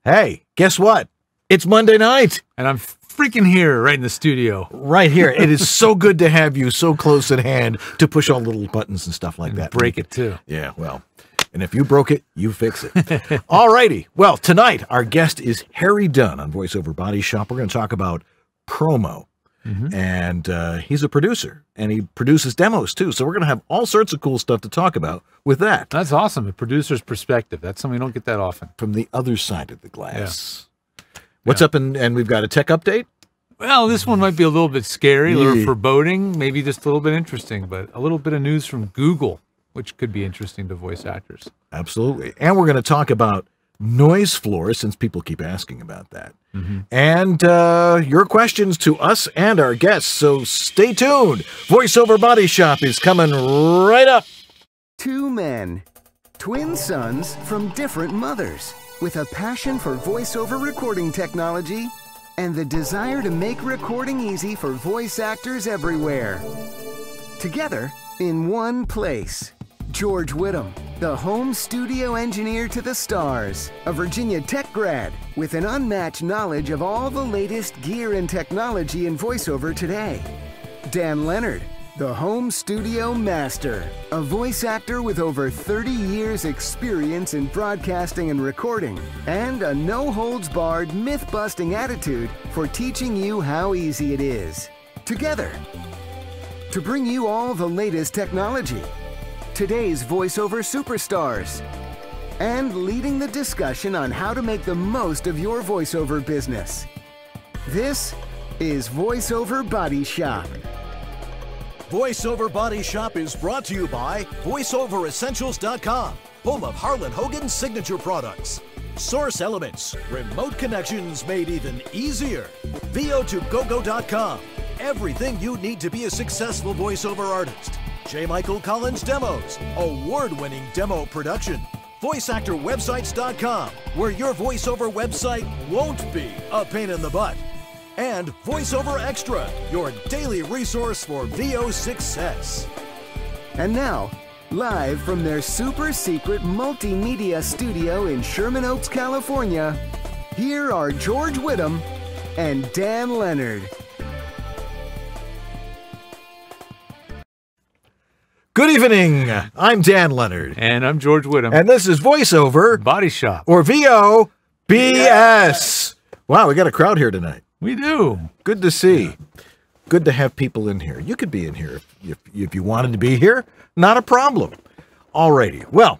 Hey, guess what? It's Monday night. And I'm freaking here right in the studio. Right here. It is so good to have you so close at hand to push all the little buttons and stuff like that. Break it too. Yeah, well, and if you broke it, you fix it. All righty. Well, tonight our guest is Harry Dunn on VoiceOver Body Shop. We're going to talk about promo. And he's a producer, and he produces demos too. So we're going to have all sorts of cool stuff to talk about with that. That's awesome. A producer's perspective. That's something we don't get that often. From the other side of the glass. Yeah. What's up? And we've got a tech update. Well, this one might be a little bit scary, a little foreboding, maybe just a little bit interesting, but a little bit of news from Google, which could be interesting to voice actors. Absolutely. And we're going to talk about noise floor, since people keep asking about that. And your questions to us and our guests. So stay tuned. VoiceOver Body Shop is coming right up. Two men, twin sons from different mothers, with a passion for voiceover recording technology and the desire to make recording easy for voice actors everywhere. Together in one place. George Whittam, the home studio engineer to the stars, a Virginia Tech grad with an unmatched knowledge of all the latest gear and technology in voiceover today. Dan Leonard, the home studio master, a voice actor with over 30 years experience in broadcasting and recording, and a no-holds-barred, myth-busting attitude for teaching you how easy it is. Together, to bring you all the latest technology, today's voiceover superstars, and leading the discussion on how to make the most of your voiceover business. This is VoiceOver Body Shop. VoiceOver Body Shop is brought to you by VoiceOverEssentials.com, home of Harlan Hogan's signature products. Source Elements, remote connections made even easier. VO2GoGo.com, everything you need to be a successful voiceover artist. J. Michael Collins Demos, award-winning demo production. VoiceActorWebsites.com, where your voiceover website won't be a pain in the butt. And VoiceOver Extra, your daily resource for VO success. And now, live from their super secret multimedia studio in Sherman Oaks, California, here are George Whittam and Dan Leonard. Good evening. I'm Dan Leonard. And I'm George Whittam. And this is VoiceOver Body Shop. or VOBS. Wow, we got a crowd here tonight. We do. Good to see. Good to have people in here. You could be in here if you wanted to be here. Not a problem. Alrighty. Well,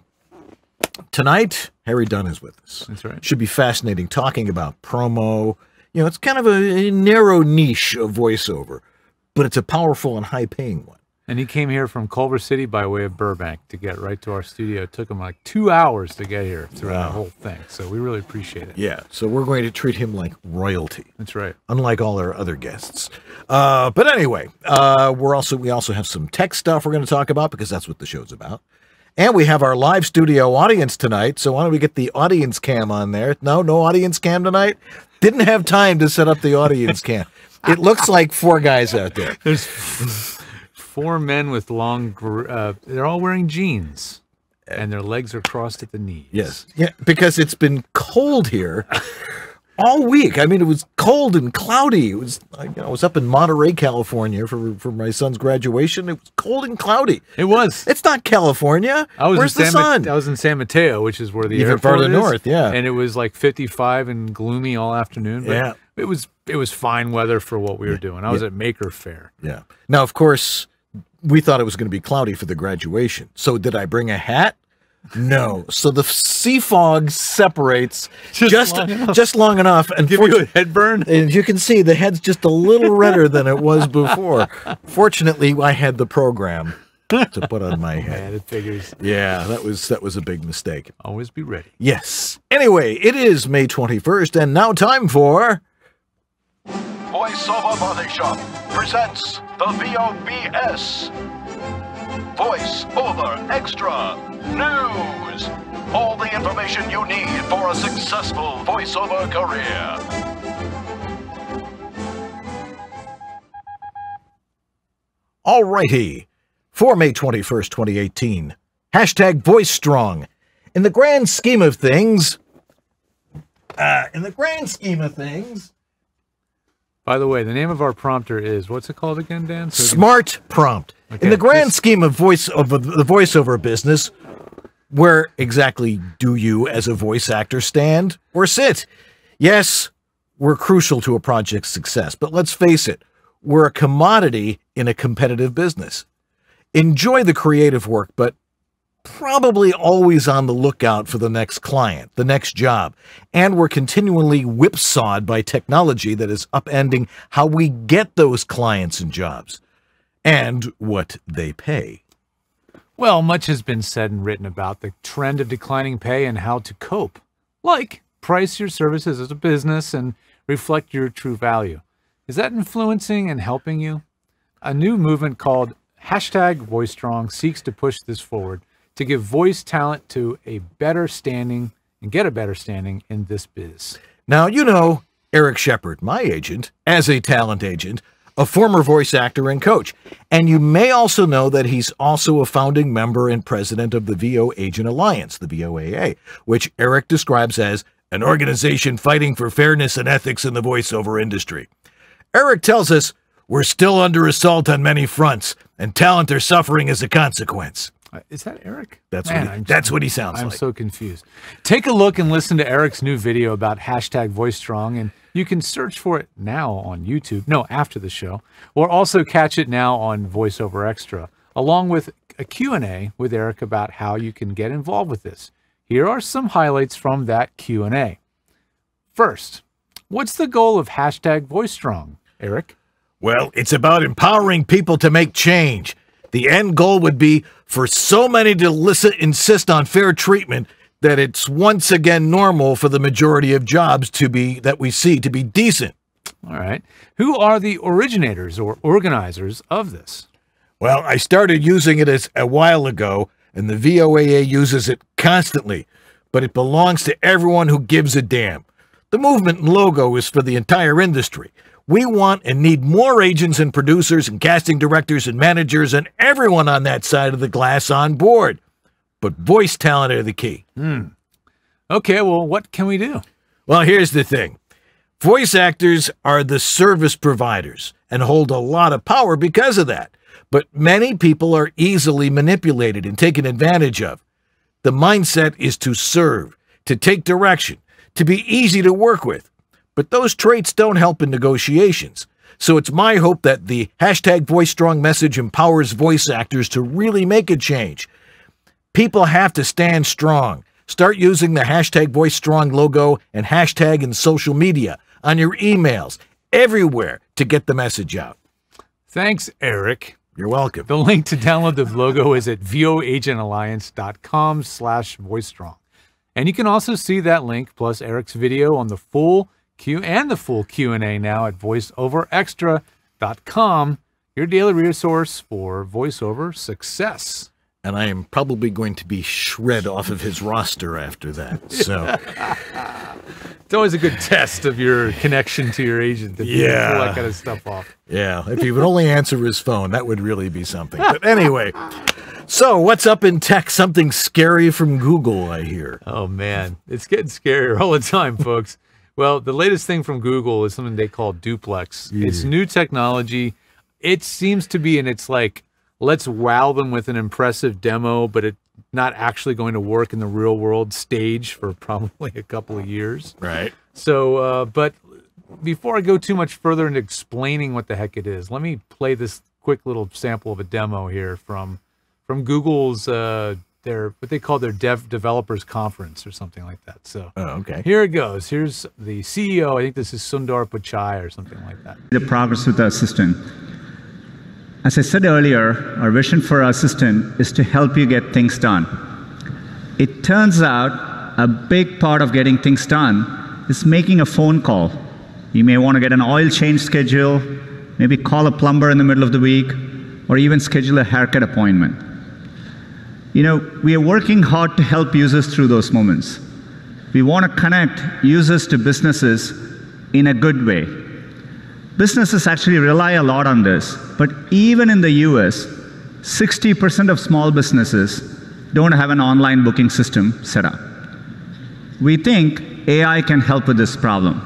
tonight, Harry Dunn is with us. That's right. Should be fascinating talking about promo. You know, it's kind of a narrow niche of voiceover, but it's a powerful and high-paying one. And he came here from Culver City by way of Burbank to get right to our studio. It took him like 2 hours to get here through that whole thing. So we really appreciate it. Yeah, so we're going to treat him like royalty. That's right. Unlike all our other guests. But anyway, we also have some tech stuff we're going to talk about because that's what the show's about. And we have our live studio audience tonight. So why don't we get the audience cam on there? No audience cam tonight? Didn't have time to set up the audience cam. It looks like 4 guys out there. There's 4 men with long, they're all wearing jeans, and their legs are crossed at the knees. Yes, yeah, because it's been cold here all week. I mean, it was cold and cloudy. It was, I was up in Monterey, California for my son's graduation. It was cold and cloudy. It was. It's not California. Where's the sun? I was in San Mateo, which is where the even airport farther is, north. Yeah, and it was like 55 and gloomy all afternoon. But yeah, it was fine weather for what we were doing. I was at Maker Faire. Yeah. Now, of course, we thought it was going to be cloudy for the graduation. So did I bring a hat? No. So the sea fog separates just long enough. And give you a head burn. And you can see the head's just a little redder than it was before. Fortunately, I had the program to put on my head. Man, it figures. Yeah, that was a big mistake. Always be ready. Yes. Anyway, it is May 21st, and now time for VoiceOver Body Shop presents the VOBS. VoiceOver Extra News. All the information you need for a successful voiceover career. All righty. For May 21st, 2018, hashtag VoiceStrong. In the grand scheme of things, in the grand scheme of things. By the way, the name of our prompter is, what's it called again, Dan? Smart Prompt. Okay, in the grand scheme of the voiceover business, where exactly do you as a voice actor stand or sit? Yes, we're crucial to a project's success, but let's face it, we're a commodity in a competitive business. Enjoy the creative work, but probably always on the lookout for the next client, the next job. And we're continually whipsawed by technology that is upending how we get those clients and jobs and what they pay. Well, much has been said and written about the trend of declining pay and how to cope. Like, price your services as a business and reflect your true value. Is that influencing and helping you? A new movement called #VoiceStrong seeks to push this forward, to give voice talent to a better standing and get a better standing in this biz. Now, you know Eric Shepard, my agent, as a talent agent, a former voice actor and coach. And you may also know that he's also a founding member and president of the VO Agent Alliance, the VOAA, which Eric describes as an organization fighting for fairness and ethics in the voiceover industry. Eric tells us we're still under assault on many fronts, and talent are suffering as a consequence. Is that Eric? That's Man, what he sounds like. I'm so confused. Take a look and listen to Eric's new video about #VoiceStrong, and you can search for it now on YouTube. No, after the show. Or also catch it now on VoiceOver Extra, along with a Q&A with Eric about how you can get involved with this. Here are some highlights from that Q&A. First, what's the goal of #VoiceStrong, Eric? Well, it's about empowering people to make change. The end goal would be for so many to insist on fair treatment that it's once again normal for the majority of jobs that we see to be decent. All right. Who are the originators or organizers of this? Well, I started using it a while ago, and the VOAA uses it constantly, but it belongs to everyone who gives a damn. The movement and logo is for the entire industry. We want and need more agents and producers and casting directors and managers and everyone on that side of the glass on board. But voice talent are the key. Okay, well, what can we do? Well, here's the thing. Voice actors are the service providers and hold a lot of power because of that. But many people are easily manipulated and taken advantage of. The mindset is to serve, to take direction, to be easy to work with. But those traits don't help in negotiations. So it's my hope that the #VoiceStrong message empowers voice actors to really make a change. People have to stand strong. Start using the #VoiceStrong logo and hashtag in social media, on your emails, everywhere to get the message out. Thanks, Eric. You're welcome. The link to download the logo is at voagentalliance.com/voicestrong. And you can also see that link plus Eric's video on the full Q&A now at voiceoverextra.com, your daily resource for voiceover success. And I am probably going to be shred off of his roster after that. So it's always a good test of your connection to your agent if you pull that kind of stuff off. Yeah, if he would only answer his phone, that would really be something. But anyway, so what's up in tech? Something scary from Google, I hear. Oh, man. It's getting scarier all the time, folks. Well, the latest thing from Google is something they call Duplex. It's new technology. It seems to be, and it's like, let's wow them with an impressive demo, but it's not actually going to work in the real world stage for probably a couple of years. Right. So, but before I go too much further into explaining what the heck it is, let me play this quick little sample of a demo here from Google's what they call their developers conference or something like that. So okay. Here it goes. Here's the CEO. I think this is Sundar Pichai or something like that. The progress with the assistant. As I said earlier, our vision for our assistant is to help you get things done. It turns out a big part of getting things done is making a phone call. You may want to get an oil change schedule, maybe call a plumber in the middle of the week, or even schedule a haircut appointment. You know, we are working hard to help users through those moments. We want to connect users to businesses in a good way. Businesses actually rely a lot on this, but even in the US, 60% of small businesses don't have an online booking system set up. We think AI can help with this problem.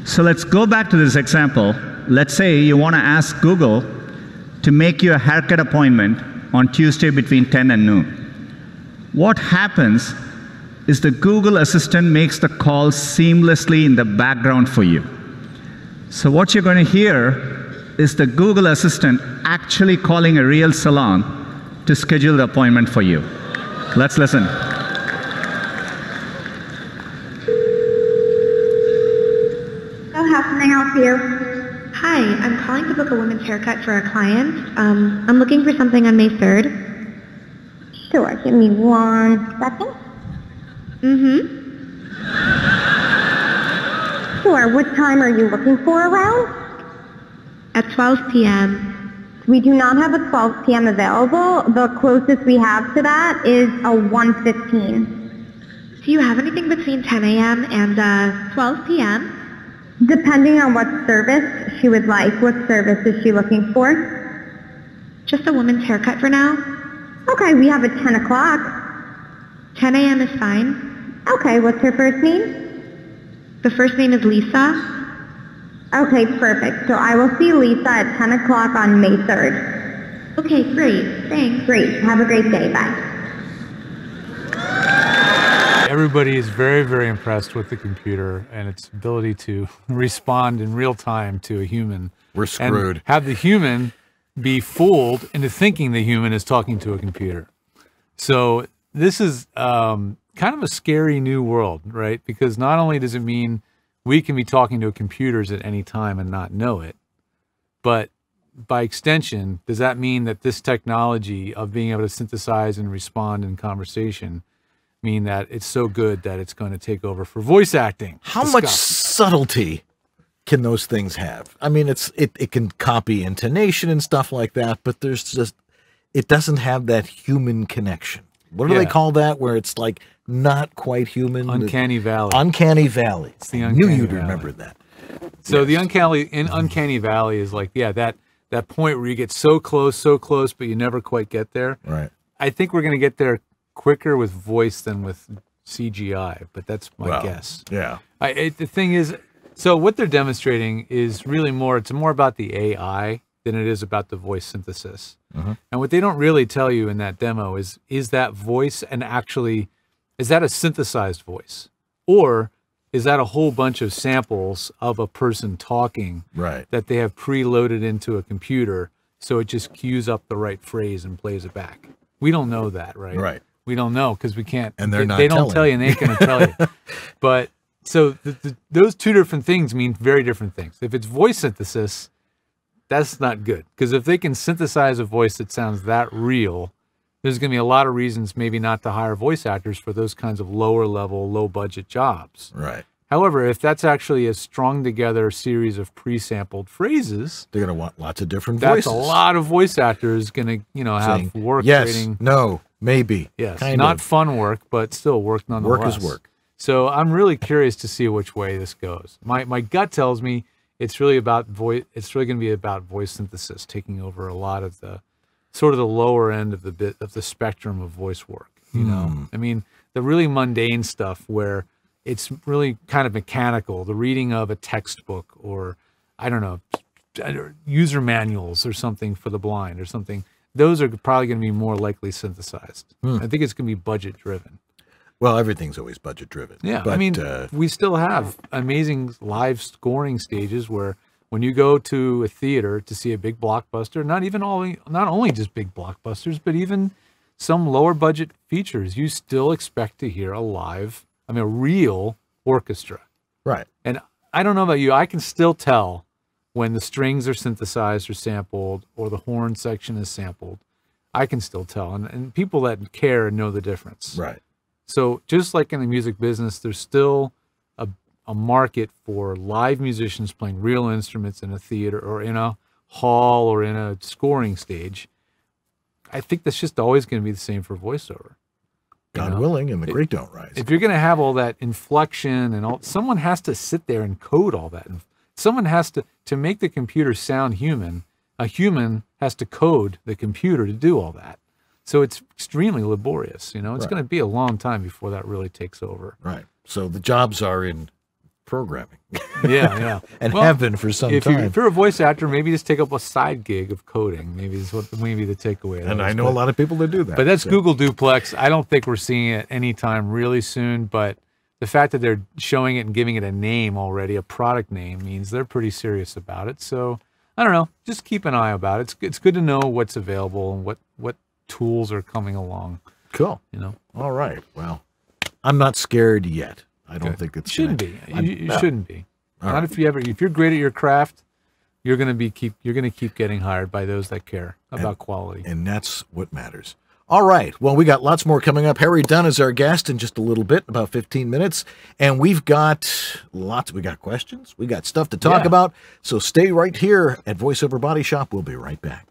So let's go back to this example. Let's say you want to ask Google to make you a haircut appointment on Tuesday between 10 and noon. What happens is the Google Assistant makes the call seamlessly in the background for you. So what you're going to hear is the Google Assistant actually calling a real salon to schedule the appointment for you. Let's listen. How can I help you? Hi, I'm calling to book a woman's haircut for a client. I'm looking for something on May 3rd. Sure, give me 1 second. Sure, what time are you looking for around? At 12 p.m. We do not have a 12 p.m. available. The closest we have to that is a 1:15. Do you have anything between 10 a.m. and 12 p.m.? Depending on what service she would like. What service is she looking for? Just a woman's haircut for now. Okay, we have a 10 o'clock. 10 a.m. is fine. Okay, what's her first name? The first name is Lisa. Okay, perfect. So I will see Lisa at 10 o'clock on May 3rd. Okay, great. Thanks. Great. Have a great day. Bye. Everybody is very, very impressed with the computer and its ability to respond in real time to a human. We're screwed. And have the human be fooled into thinking the human is talking to a computer. So this is kind of a scary new world, right? Because not only does it mean we can be talking to computers at any time and not know it, but by extension, does that mean that this technology of being able to synthesize and respond in conversation mean that it's so good that it's going to take over for voice acting? How much subtlety can those things have? I mean, it can copy intonation and stuff like that, but it doesn't have that human connection. What do they call that? Where it's like not quite human. Uncanny Valley. Uncanny Valley. It's the I Uncanny knew you'd Valley. remember that. So the Uncanny Valley is like, that point where you get so close, but you never quite get there. Right. I think we're going to get there quicker with voice than with CGI, but that's my guess. Yeah. The thing is, so what they're demonstrating is really it's more about the AI than it is about the voice synthesis. And what they don't really tell you in that demo is that voice is that a synthesized voice? Or is that a whole bunch of samples of a person talking that they have preloaded into a computer so it just cues up the right phrase and plays it back? We don't know that, right? Right. We don't know because we can't. And they don't tell you and they ain't going to tell you. But so those two different things mean very different things. If it's voice synthesis, that's not good. Because if they can synthesize a voice that sounds that real, there's going to be a lot of reasons maybe not to hire voice actors for those kinds of lower level, low budget jobs. Right. However, if that's actually a strung together series of pre-sampled phrases, they're going to want lots of different that's voices. A lot of voice actors going to, have work. Yes, rating. no, maybe. Yes, kind not of. fun work, but still work nonetheless. Work is work. So I'm really curious to see which way this goes. My gut tells me it's really about voice. It's really going to be about voice synthesis taking over a lot of the sort of the lower end of the spectrum of voice work. You know, I mean, the really mundane stuff where it's really kind of mechanical, the reading of a textbook or I don't know, user manuals or something for the blind or something. Those are probably going to be more likely synthesized. I think it's going to be budget driven. Well, everything's always budget driven. Yeah, but, I mean, we still have amazing live scoring stages where when you go to a theater to see a big blockbuster, not only just big blockbusters, but even some lower budget features, you still expect to hear a real orchestra. Right. And I don't know about you, I can still tell when the strings are synthesized or sampled or the horn section is sampled. I can still tell. And people that care know the difference. Right. So just like in the music business, there's still a market for live musicians playing real instruments in a theater or in a hall or in a scoring stage. I think that's just always going to be the same for voiceover. God willing, and the great don't rise. If you're going to have all that inflection and all, someone has to sit there and code all that. Someone has to make the computer sound human. A human has to code the computer to do all that. So it's extremely laborious. It's going to be a long time before that really takes over. Right. So the jobs are in programming. Yeah. And have been for some time. If you're a voice actor, maybe just take up a side gig of coding. Maybe is what maybe the takeaway. And I know a lot of people that do that. But that's Google Duplex. I don't think we're seeing it anytime really soon. But the fact that they're showing it and giving it a name already, a product name, means they're pretty serious about it. So I don't know. Just keep an eye about it. It's good to know what's available and what tools are coming along. Cool. You know. All right. Well, I'm not scared yet. I don't think it's shouldn't be. You shouldn't be. Not if you're great at your craft, you're gonna keep getting hired by those that care about quality. And that's what matters. All right. Well, we got lots more coming up. Harry Dunn is our guest in just a little bit, about 15 minutes. And we've got we got questions. We got stuff to talk about. So stay right here at VoiceOver Body Shop. We'll be right back.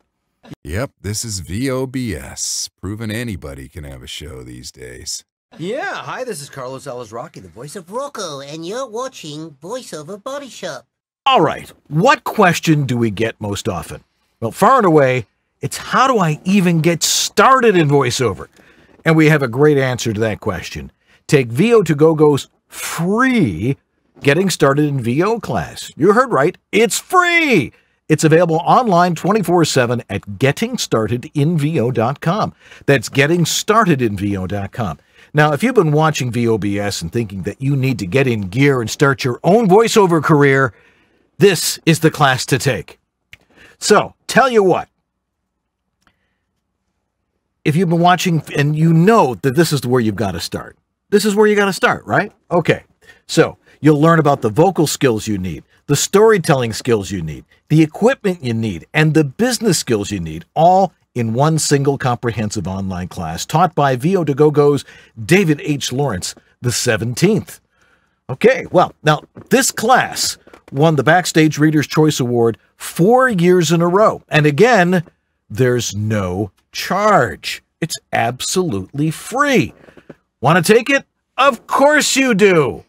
Yep, this is VOBS, proving anybody can have a show these days. Yeah, hi, this is Carlos Alazraqui, the voice of Rocco, and you're watching VoiceOver Body Shop. All right. What question do we get most often? Well, far and away, it's how do I even get started in voiceover? And we have a great answer to that question. Take VO2GoGo's free Getting Started in VO class. You heard right. It's free. It's available online 24/7 at gettingstartedinvo.com. That's gettingstartedinvo.com. Now, if you've been watching VOBS and thinking that you need to get in gear and start your own voiceover career, this is the class to take. So, tell you what. If you've been watching and you know that this is where you've got to start. This is where you got to start, right? Okay. So, you'll learn about the vocal skills you need, the storytelling skills you need, the equipment you need, and the business skills you need, all in one single comprehensive online class taught by VO2GoGo's David H. Lawrence, the 17th. Okay, well, now this class won the Backstage Reader's Choice Award 4 years in a row. And again, there's no charge. It's absolutely free. Want to take it? Of course you do.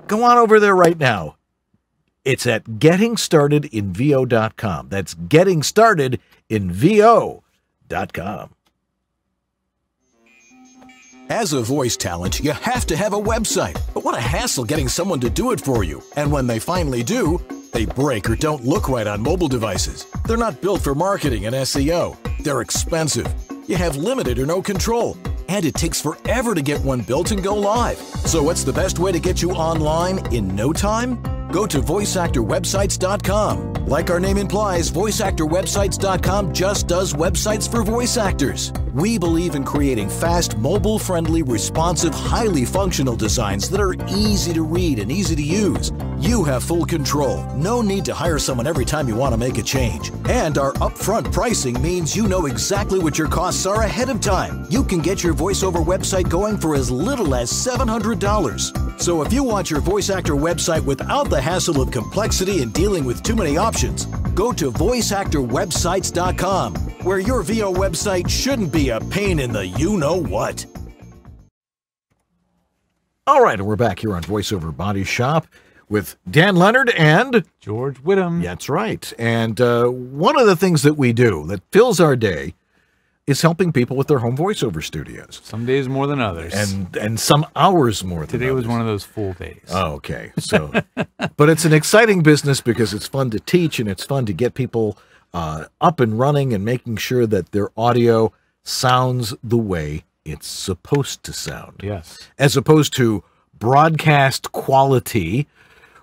Go on over there right now. It's at gettingstartedinvo.com. That's gettingstartedinvo.com. As a voice talent, you have to have a website. But what a hassle getting someone to do it for you. And when they finally do, they break or don't look right on mobile devices. They're not built for marketing and SEO. They're expensive. You have limited or no control. And it takes forever to get one built and go live. So what's the best way to get you online in no time? Go to voiceactorwebsites.com. Like our name implies, voiceactorwebsites.com just does websites for voice actors. We believe in creating fast, mobile-friendly, responsive, highly functional designs that are easy to read and easy to use. You have full control. No need to hire someone every time you want to make a change. And our upfront pricing means you know exactly what your costs are ahead of time. You can get your voiceover website going for as little as $700. So if you want your voice actor website without the hassle of complexity and dealing with too many options, go to voiceactorwebsites.com, where your VO website shouldn't be a pain in the you-know-what. All right, and we're back here on VoiceOver Body Shop with Dan Leonard and George Whittam. That's right. And one of the things that we do that fills our day is helping people with their home voiceover studios. Some days more than others. And some hours more than Today others. was one of those full days. Oh, okay. So, but it's an exciting business because it's fun to teach and it's fun to get people up and running and making sure that their audio sounds the way it's supposed to sound. Yes. As opposed to broadcast quality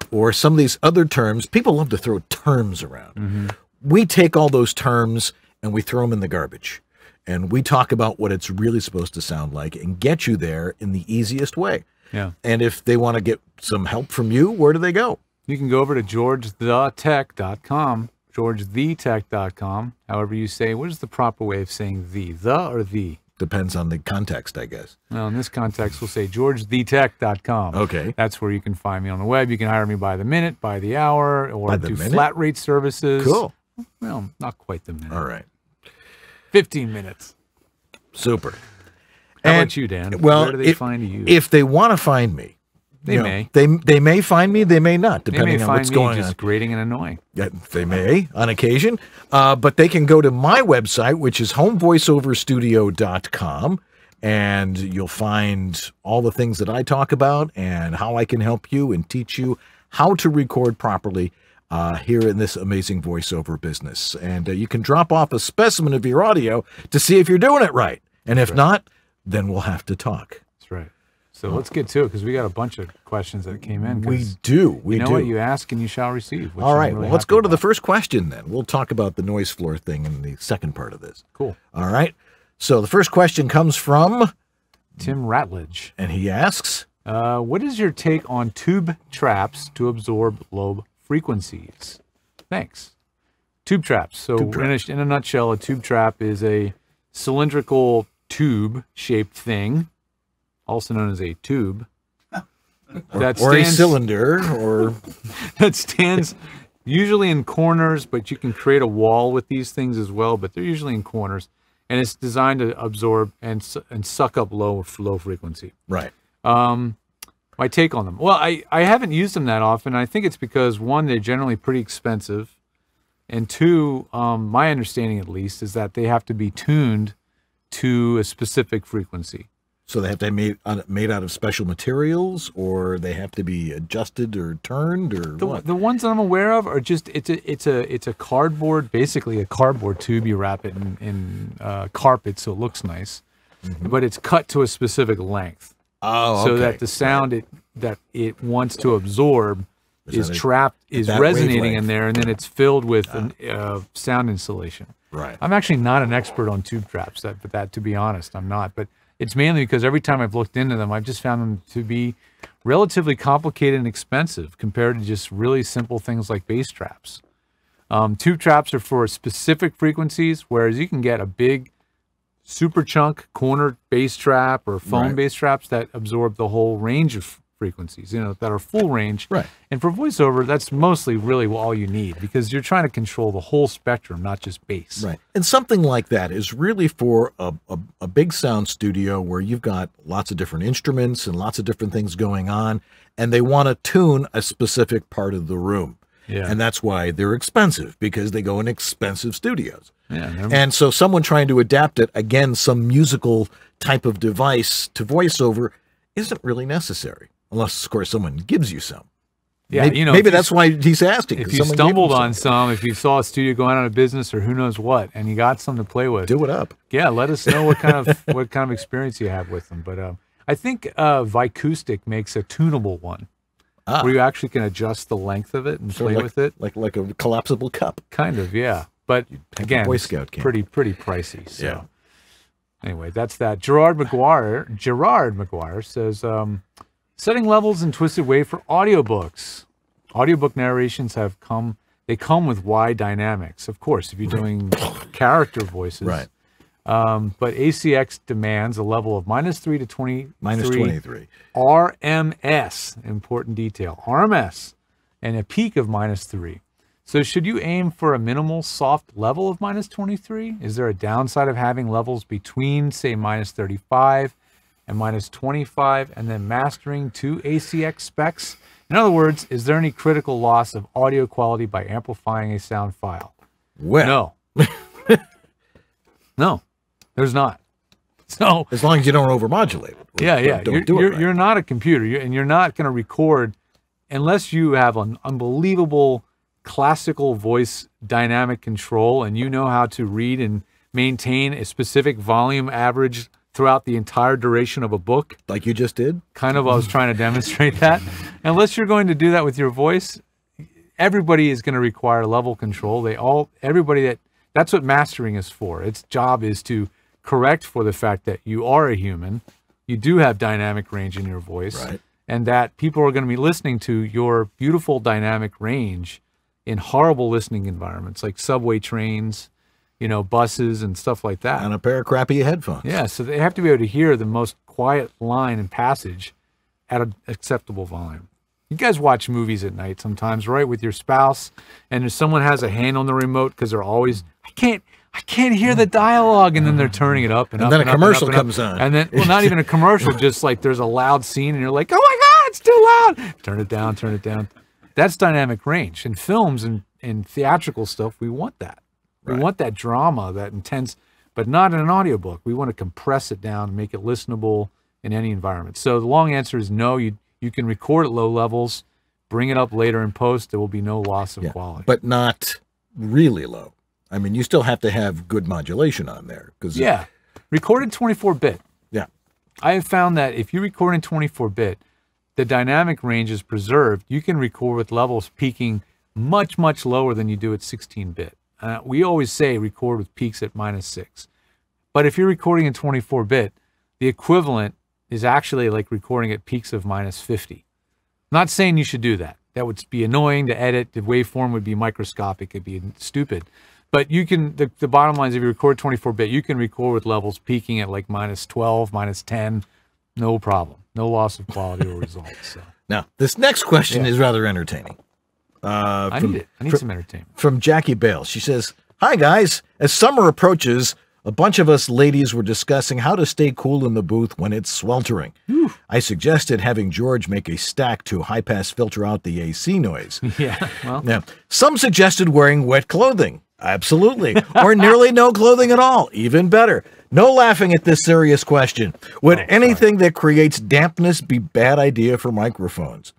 or some of these other terms. People love to throw terms around. Mm-hmm. We take all those terms and we throw them in the garbage. And we talk about what it's really supposed to sound like and get you there in the easiest way. Yeah. And if they want to get some help from you, where do they go? You can go over to georgethetech.com, georgethetech.com. However you say, what is the proper way of saying the or the? Depends on the context, I guess. Well, in this context, we'll say georgethetech.com. Okay. That's where you can find me on the web. You can hire me by the minute, by the hour, or do flat rate services. Cool. Well, not quite the minute. All right. 15 minutes. Super. How about you, Dan? Well, where do they find you? If they want to find me, they may. They may find me. They may not, depending on what's going on. They may find me just grating and annoying. Yeah, they may, on occasion. But they can go to my website, which is homevoiceoverstudio.com, and you'll find all the things that I talk about and how I can help you and teach you how to record properly here in this amazing voiceover business. And you can drop off a specimen of your audio to see if you're doing it right. And if not, then we'll have to talk. That's right. So let's get to it, because we got a bunch of questions that came in. We do. You know what you ask and you shall receive. All right. Well, let's go to the first question then. We'll talk about the noise floor thing in the second part of this. Cool. All right. So the first question comes from Tim Ratledge. And he asks, what is your take on tube traps to absorb low frequencies? Thanks. Tube traps. So in a nutshell, a tube trap is a cylindrical tube-shaped thing, also known as a tube, or a cylinder, or that stands usually in corners, but you can create a wall with these things as well, but they're usually in corners, and it's designed to absorb and suck up low frequency. Right. My take on them. Well, I haven't used them that often. I think it's because, one, they're generally pretty expensive, and two, my understanding at least, is that they have to be tuned to a specific frequency. So they have to be made out of special materials, or they have to be adjusted or turned, or what? The ones that I'm aware of are just it's a cardboard, basically a cardboard tube. You wrap it in carpet so it looks nice, but it's cut to a specific length. Oh, so that the sound that it wants to absorb is resonating in there, and then it's filled with sound insulation. Right. I'm actually not an expert on tube traps, but to be honest, I'm not. But it's mainly because every time I've looked into them, I've just found them to be relatively complicated and expensive compared to just really simple things like bass traps. Tube traps are for specific frequencies, whereas you can get a big super chunk corner bass trap or foam bass traps that absorb the whole range of frequencies, that are full range. Right. And for voiceover, that's mostly really all you need, because you're trying to control the whole spectrum, not just bass. Right. And something like that is really for a big sound studio where you've got lots of different instruments and lots of different things going on, and they want to tune a specific part of the room. Yeah. And that's why they're expensive, because they go in expensive studios. Yeah. And so someone trying to adapt it, again, some musical type of device to voiceover isn't really necessary. Unless, of course, someone gives you some. Yeah, maybe that's why he's asking. If you stumbled on some, if you saw a studio going out of business or who knows what, and you got some to play with, do it up. Yeah, let us know what kind of experience you have with them. But I think Vicoustic makes a tunable one, where you actually can adjust the length of it and play with it, like a collapsible cup. Kind of, yeah. But again, Boy Scout camp. pretty pricey. So. Yeah. Anyway, that's that. Gerard McGuire says, setting levels in Twisted Wave for audiobooks. Audiobook narrations come with wide dynamics. Of course, if you're doing character voices. Right. But ACX demands a level of -3 to 23. -23. RMS, important detail. RMS, and a peak of -3. So should you aim for a minimal soft level of -23? Is there a downside of having levels between, say, -35 and -25, and then mastering to ACX specs? In other words, is there any critical loss of audio quality by amplifying a sound file? Well, no. No, there's not. So as long as you don't overmodulate it. Yeah. You're not a computer, and you're not going to record unless you have an unbelievable classical voice dynamic control, and you know how to read and maintain a specific volume average throughout the entire duration of a book. Like you just did? Kind of, I was trying to demonstrate that. Unless you're going to do that with your voice, everybody is going to require level control. That's what mastering is for. Its job is to correct for the fact that you are a human, you do have dynamic range in your voice, right, and that people are going to be listening to your beautiful dynamic range in horrible listening environments like subway trains, buses and stuff like that. And a pair of crappy headphones. Yeah, so they have to be able to hear the most quiet line and passage at an acceptable volume. You guys watch movies at night sometimes, right, with your spouse, and if someone has a hand on the remote because they're always, I can't hear the dialogue, and then they're turning it up and up. And then a up commercial and up comes on. And then, well, not even a commercial, just like there's a loud scene, and you're like, oh my God, it's too loud. Turn it down, turn it down. That's dynamic range. In films and theatrical stuff, we want that. We want that drama, that intense. but not in an audiobook. We want to compress it down and make it listenable in any environment. So the long answer is no. You can record at low levels, bring it up later in post. There will be no loss of quality. But not really low. I mean, you still have to have good modulation on there. Yeah. Record in 24-bit. Yeah. I have found that if you record in 24-bit, the dynamic range is preserved. You can record with levels peaking much, much lower than you do at 16-bit. We always say record with peaks at -6. But if you're recording in 24-bit, the equivalent is actually like recording at peaks of -50. I'm not saying you should do that. That would be annoying to edit. The waveform would be microscopic. It'd be stupid. But you can, the bottom line is if you record 24-bit, you can record with levels peaking at like -12, -10, no problem. No loss of quality or results. So. Now, this next question is rather entertaining. I need it. I need some entertainment. From Jackie Bale. She says, "Hi, guys. As summer approaches, a bunch of us ladies were discussing how to stay cool in the booth when it's sweltering. I suggested having George make a stack to high-pass filter out the AC noise. Well. Now, some suggested wearing wet clothing. Absolutely. Or nearly no clothing at all. Even better. No laughing at this serious question. Would anything that creates dampness be bad idea for microphones?"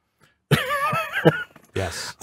Yes.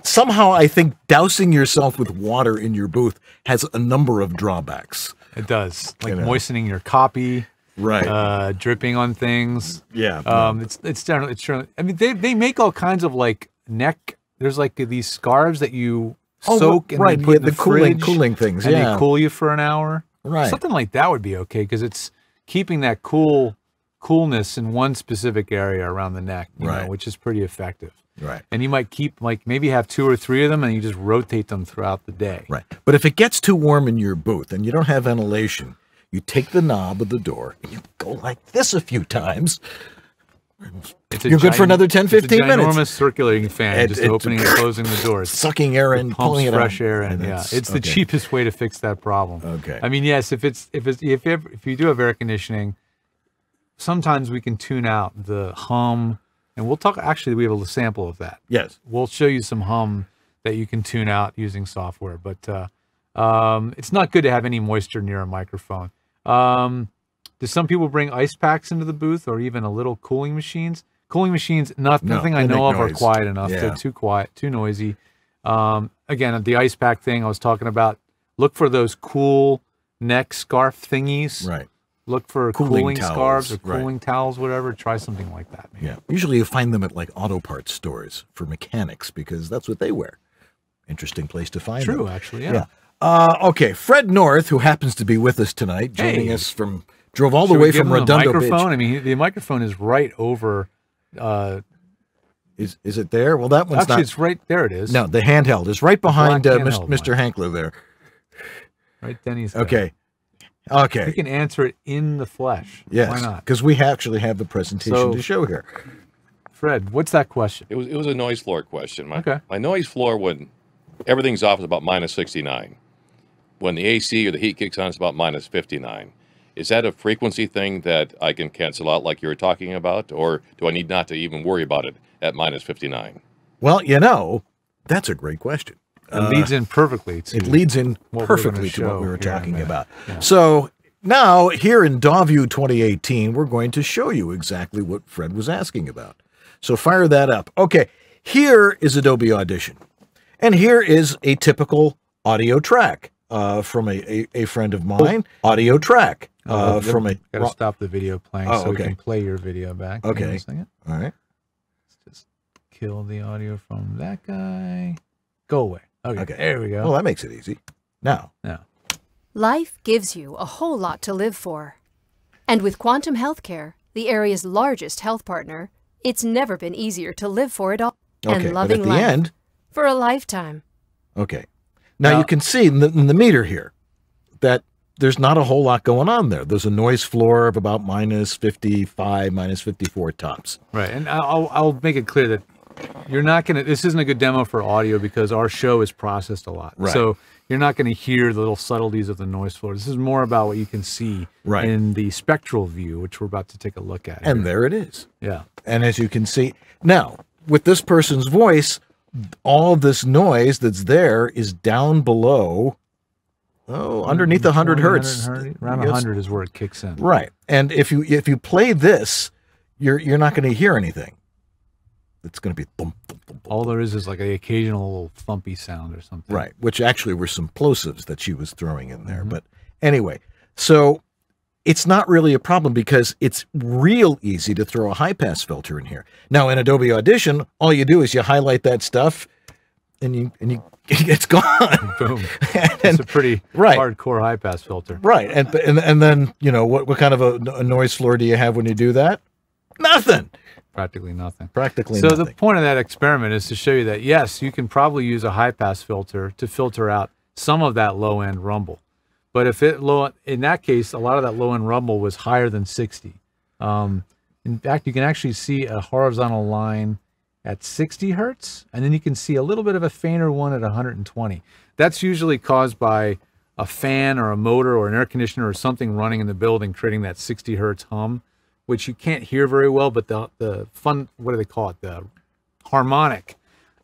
Somehow I think dousing yourself with water in your booth has a number of drawbacks. It does. Like moistening your copy. Right. Dripping on things. Yeah. It's generally, I mean, they make all kinds of like neck, there's like these scarves that you soak and then put in the cooling things. And they cool you for an hour. Right. Something like that would be okay because it's keeping that coolness in one specific area around the neck, you know, which is pretty effective. Right. And you might keep, like, maybe have 2 or 3 of them and you just rotate them throughout the day. Right. But if it gets too warm in your booth and you don't have ventilation, you take the knob of the door and you go like this a few times. You're good for another 10, 15 minutes. It's a ginormous circulating fan, just opening and closing the doors. Sucking air in, pulling it out. Fresh air in, It's the cheapest way to fix that problem. Okay. I mean, yes, if you do have air conditioning, sometimes we can tune out the hum. And we'll talk, actually, we have a sample of that. Yes. We'll show you some hum that you can tune out using software. But it's not good to have any moisture near a microphone. Do some people bring ice packs into the booth or even a little cooling machines? Cooling machines, nothing I know of are quiet enough. Yeah. They're too quiet, too noisy. Again, the ice pack thing I was talking about, look for those cool neck scarf thingies. Right. Look for cooling scarves or cooling towels, whatever. Try something like that. Maybe. Yeah. Usually you find them at like auto parts stores for mechanics because that's what they wear. Interesting place to find them. True, actually, yeah. Okay. Fred North, who happens to be with us tonight, joining us drove all the way from Redondo Beach. I mean, the microphone is right over. Is it there? Well, that one's actually, it's right there. It is. No, the handheld is right behind Mr. Hankler there. Right, Denny's. Okay. Okay. We can answer it in the flesh. Yes. Why not? Because we actually have the presentation to show here. Fred, what's that question? It was a noise floor question. My noise floor, when everything's off, is about -69. When the AC or the heat kicks on, it's about -59. Is that a frequency thing that I can cancel out like you were talking about? Or do I need not to even worry about it at -59? Well, you know, that's a great question. It leads in perfectly to what we were talking about. Yeah. So now here in DawView 2018, we're going to show you exactly what Fred was asking about. So fire that up. Okay, here is Adobe Audition. And here is a typical audio track from a friend of mine. Audio track from a... Gotta stop the video playing so we can play your video back. Okay. All right. Let's just kill the audio from that guy. Go away. Okay, there we go. Well, that makes it easy. Now. Life gives you a whole lot to live for. And with Quantum Healthcare, the area's largest health partner, it's never been easier to live for it all. Okay, and loving but at the end, for a lifetime. Okay. Now you can see in the meter here that there's not a whole lot going on there. There's a noise floor of about -55, -54 tops. Right, and I'll make it clear that you're not going to, this isn't a good demo for audio because our show is processed a lot. Right. So you're not going to hear the little subtleties of the noise floor. This is more about what you can see in the spectral view, which we're about to take a look at. And there it is. Yeah. And as you can see, now, with this person's voice, all this noise that's there is down below underneath 100 hertz. Around 100 is where it kicks in. Right. And if you play this, you're not going to hear anything. It's going to be boom, boom, boom, boom. All there is like the occasional little thumpy sound or something. Right, which actually were some plosives that she was throwing in there. But anyway, so it's not really a problem because it's real easy to throw a high-pass filter in here. Now, in Adobe Audition, all you do is you highlight that stuff, and it's gone. Boom. It's a pretty hardcore high-pass filter. Right, and then, you know, what kind of a noise floor do you have when you do that? Nothing. Practically nothing. Practically nothing. So the point of that experiment is to show you that, yes, you can probably use a high-pass filter to filter out some of that low-end rumble. But if in that case, a lot of that low-end rumble was higher than 60. In fact, you can actually see a horizontal line at 60 hertz, and then you can see a little bit of a fainter one at 120. That's usually caused by a fan or a motor or an air conditioner or something running in the building, creating that 60 hertz hum, which you can't hear very well, but the fun, what do they call it? The harmonic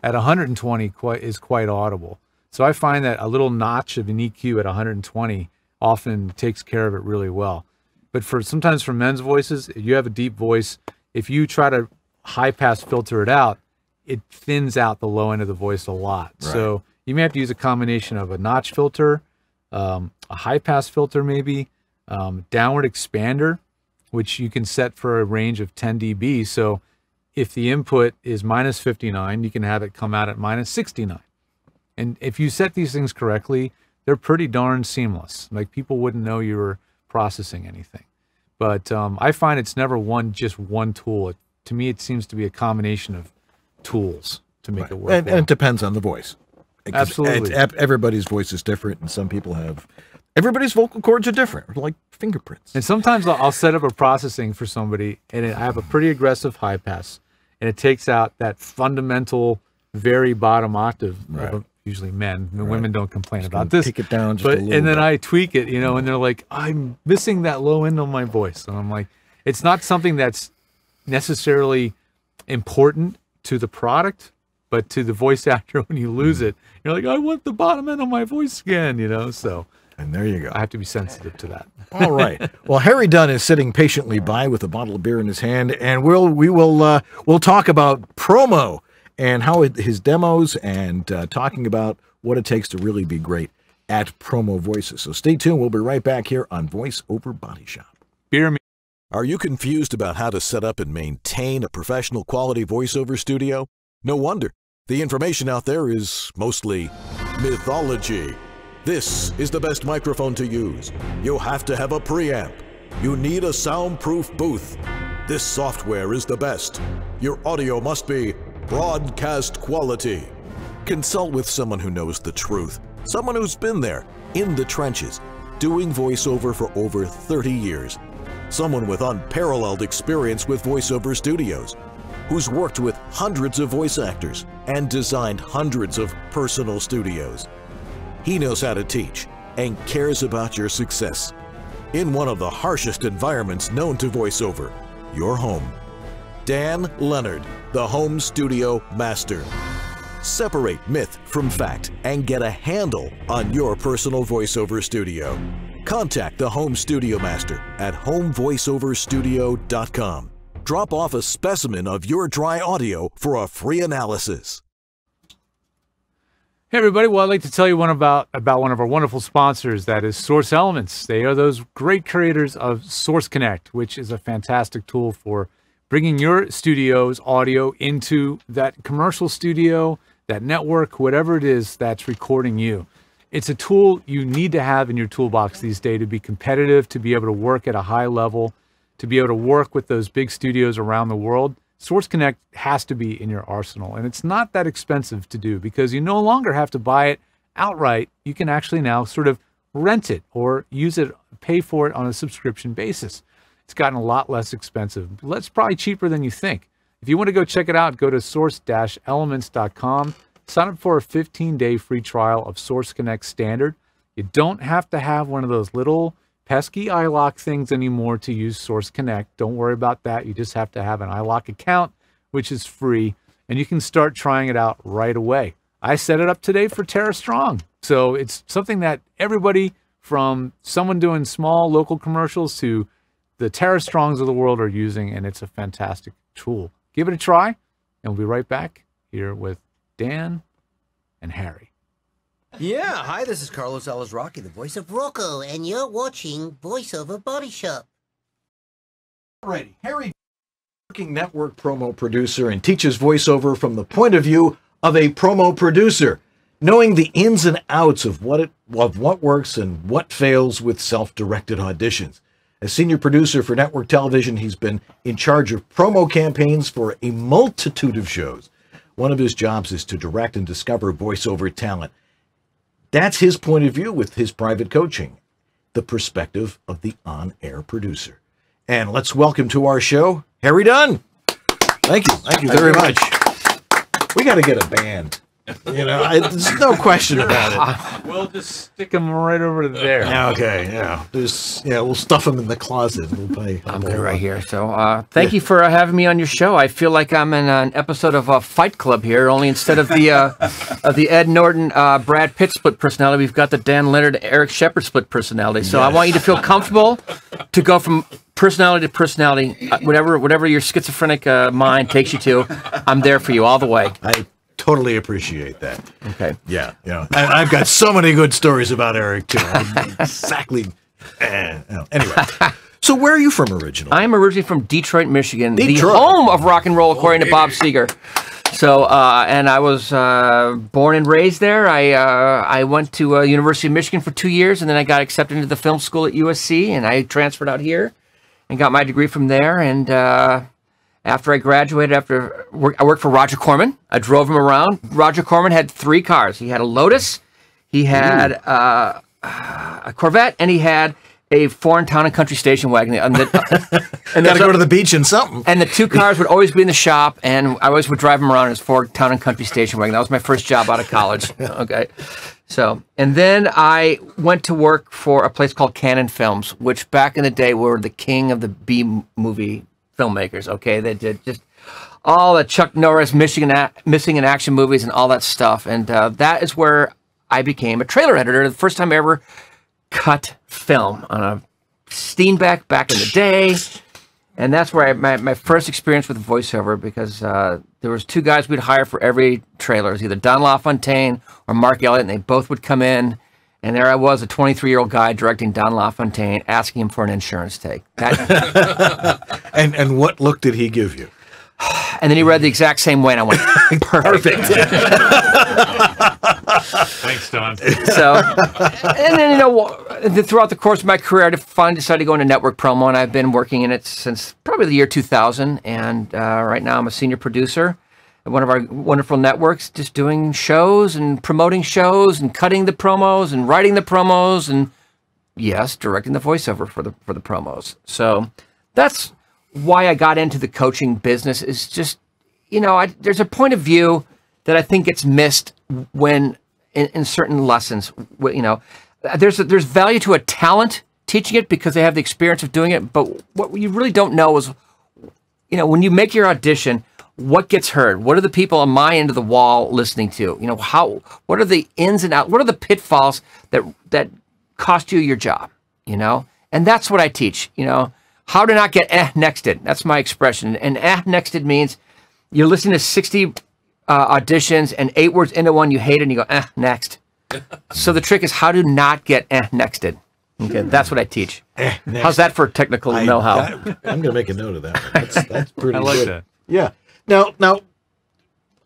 at 120 is quite audible. So I find that a little notch of an EQ at 120 often takes care of it really well. But sometimes for men's voices, if you have a deep voice, if you try to high pass filter it out, it thins out the low end of the voice a lot. Right. So you may have to use a combination of a notch filter, a high pass filter maybe, downward expander, which you can set for a range of 10 dB. So if the input is minus 59, you can have it come out at minus 69. And if you set these things correctly, they're pretty darn seamless. Like people wouldn't know you were processing anything. But I find it's never just one tool. To me, it seems to be a combination of tools to make it work. And it depends on the voice. Absolutely. Everybody's voice is different, and some people have... Everybody's vocal cords are different, like fingerprints. And sometimes I'll set up a processing for somebody, and I have a pretty aggressive high pass, and it takes out that fundamental, very bottom octave. Right. Usually men. The women don't complain about this. Take it down just a little and then bit. I tweak it, you know, and they're like, I'm missing that low end of my voice. And I'm like, it's not something that's necessarily important to the product, but to the voice actor when you lose it, you're like, I want the bottom end of my voice again, you know, so. And there you go. I have to be sensitive to that. All right. Well, Harry Dunn is sitting patiently by with a bottle of beer in his hand, and we'll talk about promo and how his demos and talking about what it takes to really be great at promo voices. So stay tuned. We'll be right back here on Voice Over Body Shop. Beer me. Are you confused about how to set up and maintain a professional quality voiceover studio? No wonder. The information out there is mostly mythology. This is the best microphone to use. You have to have a preamp. You need a soundproof booth. This software is the best. Your audio must be broadcast quality. Consult with someone who knows the truth. Someone who's been there, in the trenches, doing voiceover for over 30 years. Someone with unparalleled experience with voiceover studios, who's worked with hundreds of voice actors and designed hundreds of personal studios. He knows how to teach and cares about your success. In one of the harshest environments known to voiceover, your home. Dan Leonard, the Home Studio Master. Separate myth from fact and get a handle on your personal voiceover studio. Contact the Home Studio Master at homevoiceoverstudio.com. Drop off a specimen of your dry audio for a free analysis. Hey everybody, well I'd like to tell you about one of our wonderful sponsors, that is Source Elements. They are those great creators of Source Connect, which is a fantastic tool for bringing your studio's audio into that commercial studio, that network, whatever it is that's recording you. It's a tool you need to have in your toolbox these days to be competitive, to be able to work at a high level, to be able to work with those big studios around the world. Source Connect has to be in your arsenal, and it's not that expensive to do because you no longer have to buy it outright. You can actually now sort of rent it or use it, pay for it on a subscription basis. It's gotten a lot less expensive. It's probably cheaper than you think. If you want to go check it out, go to source-elements.com. Sign up for a 15-day free trial of Source Connect Standard. You don't have to have one of those little pesky iLock things anymore to use Source Connect. Don't worry about that. You just have to have an iLock account, which is free, and you can start trying it out right away. I set it up today for Tara Strong. So it's something that everybody, from someone doing small local commercials to the Tara Strongs of the world, are using, and it's a fantastic tool. Give it a try, and we'll be right back here with Dan and Harry. Yeah, hi, this is Carlos Alazraqui, the voice of Rocco, and you're watching VoiceOver Body Shop. Alrighty, Harry, working network promo producer, and teaches voiceover from the point of view of a promo producer, knowing the ins and outs of what works and what fails with self-directed auditions. As senior producer for network television, he's been in charge of promo campaigns for a multitude of shows. One of his jobs is to direct and discover voiceover talent. That's his point of view with his private coaching, the perspective of the on-air producer. And let's welcome to our show, Harry Dunn. Thank you very much. We got to get a band. You know, there's no question about it. We'll just stick them right over there. Okay, yeah. We'll stuff them in the closet. We'll play. I'm good right here. So thank you for having me on your show. I feel like I'm in an episode of Fight Club here, only instead of the Ed Norton, Brad Pitt split personality, we've got the Dan Leonard, Eric Shepard split personality. So I want you to feel comfortable to go from personality to personality, whatever your schizophrenic mind takes you to. I'm there for you all the way. I totally appreciate that. Okay. Yeah. I've got so many good stories about Eric too. Exactly. Anyway, so where are you from originally? I'm originally from Detroit, Michigan, the home of rock and roll, according to Bob Seger. So, and I was born and raised there. I went to University of Michigan for 2 years, and then I got accepted into the film school at USC, and I transferred out here and got my degree from there. And after I graduated, I worked for Roger Corman. I drove him around. Roger Corman had 3 cars. He had a Lotus, he had a Corvette, and he had a foreign town and country station wagon. And got to go to the beach in something. And the 2 cars would always be in the shop, and I always would drive him around in his foreign town and country station wagon. That was my first job out of college. Okay. So, and then I went to work for a place called Cannon Films, which back in the day were the king of the B-movie filmmakers. Okay, they did just all the Chuck Norris missing in action movies and all that stuff, and that is where I became a trailer editor. The first time I ever cut film on a Steenbeck back in the day, and that's where my first experience with voiceover, because there was 2 guys we'd hire for every trailer. It was either Don LaFontaine or Mark Elliott, and they both would come in. And there I was, a 23-year-old guy directing Don LaFontaine, asking him for an insurance take. And what look did he give you? And then he read the exact same way, and I went, perfect. Thanks, Don. So, and then, throughout the course of my career, I finally decided to go into network promo, and I've been working in it since probably the year 2000. And right now I'm a senior producer at one of our wonderful networks, just doing shows and promoting shows and cutting the promos and writing the promos and, yes, directing the voiceover for the promos. So that's why I got into the coaching business. Is just, there's a point of view that I think gets missed when in certain lessons. There's value to a talent teaching it because they have the experience of doing it. But what you really don't know is, when you make your audition, what gets heard? What are the people on my end of the wall listening to? What are the ins and outs? What are the pitfalls that cost you your job? And that's what I teach. How to not get nexted. That's my expression. And nexted means you're listening to 60 auditions and 8 words into one you hate and you go next. So the trick is how to not get nexted. Okay, that's what I teach. How's that for technical know-how? I'm going to make a note of that. That's pretty I like good. that. Yeah. Now,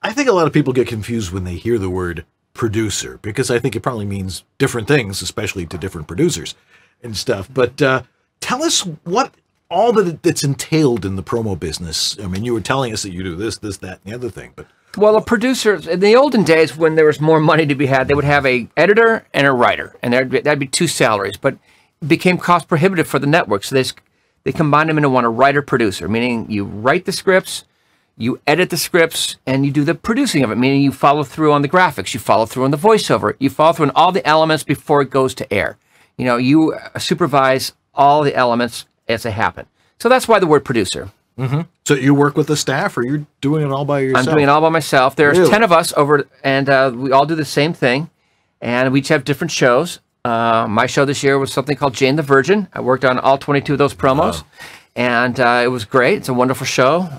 I think a lot of people get confused when they hear the word producer, because I think it probably means different things, especially to different producers and stuff. But tell us what all that's entailed in the promo business. I mean, you were telling us that you do this, that, and the other thing. But well, a producer, in the olden days when there was more money to be had, they would have an editor and a writer, and that'd be 2 salaries. But it became cost prohibitive for the network, so they combined them into one, a writer-producer, meaning you write the scripts, you edit the scripts, and you do the producing of it, meaning you follow through on the graphics, you follow through on the voiceover, you follow through on all the elements before it goes to air. You supervise all the elements as they happen. So that's why the word producer. So you work with the staff, or you're doing it all by yourself? I'm doing it all by myself. There's Really? 10 of us over, and we all do the same thing, and we each have different shows. My show this year was something called Jane the Virgin. I worked on all 22 of those promos, and it was great. It's a wonderful show,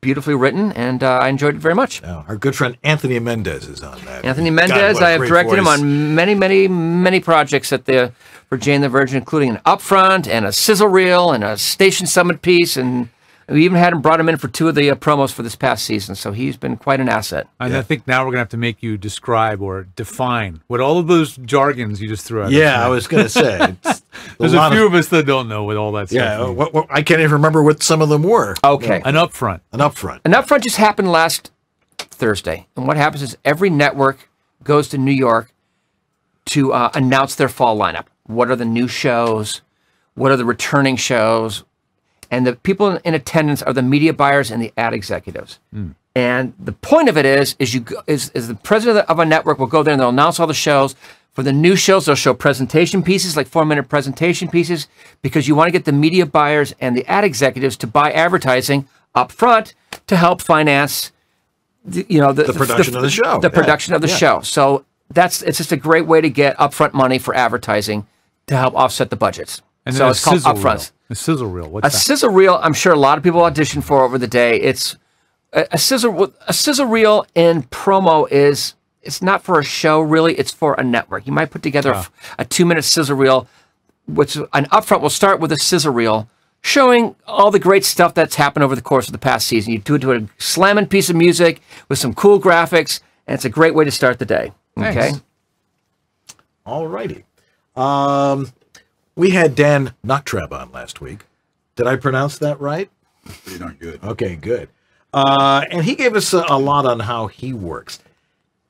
beautifully written, and I enjoyed it very much. Our good friend Anthony Mendez is on that. Anthony God, Mendez, what a I have great directed him voice. on many projects for Jane the Virgin, including an upfront and a sizzle reel and a Station Summit piece, and we even brought him in for 2 of the promos for this past season, so he's been quite an asset. And I think now we're going to have to make you describe or define what all of those jargons you just threw out. Yeah, I was going to say. There's a few of us that don't know what all that stuff Yeah, means. I can't even remember what some of them were. Okay. An upfront. An upfront. An upfront just happened last Thursday, and what happens is every network goes to New York to announce their fall lineup. What are the new shows? What are the returning shows? And the people in attendance are the media buyers and the ad executives. And the point of it is the president of a network will go there and they'll announce all the shows. For the new shows, they'll show presentation pieces, like 4-minute presentation pieces, because you want to get the media buyers and the ad executives to buy advertising up front to help finance the production of the show. The production of the show. So it's just a great way to get upfront money for advertising to help offset the budgets. And so then it's called upfronts. A sizzle reel. What's A that? sizzle reel, I'm sure a lot of people audition for over the day. It's a sizzle reel in promo it's not for a show really, it's for a network. You might put together a 2-minute sizzle reel, which an upfront will start with a sizzle reel showing all the great stuff that's happened over the course of the past season. You do it to a slamming piece of music with some cool graphics, and it's a great way to start the day. Okay. All righty. We had Dan Nuttreb on last week. Did I pronounce that right? Pretty darn good. Okay, good. And he gave us a lot on how he works.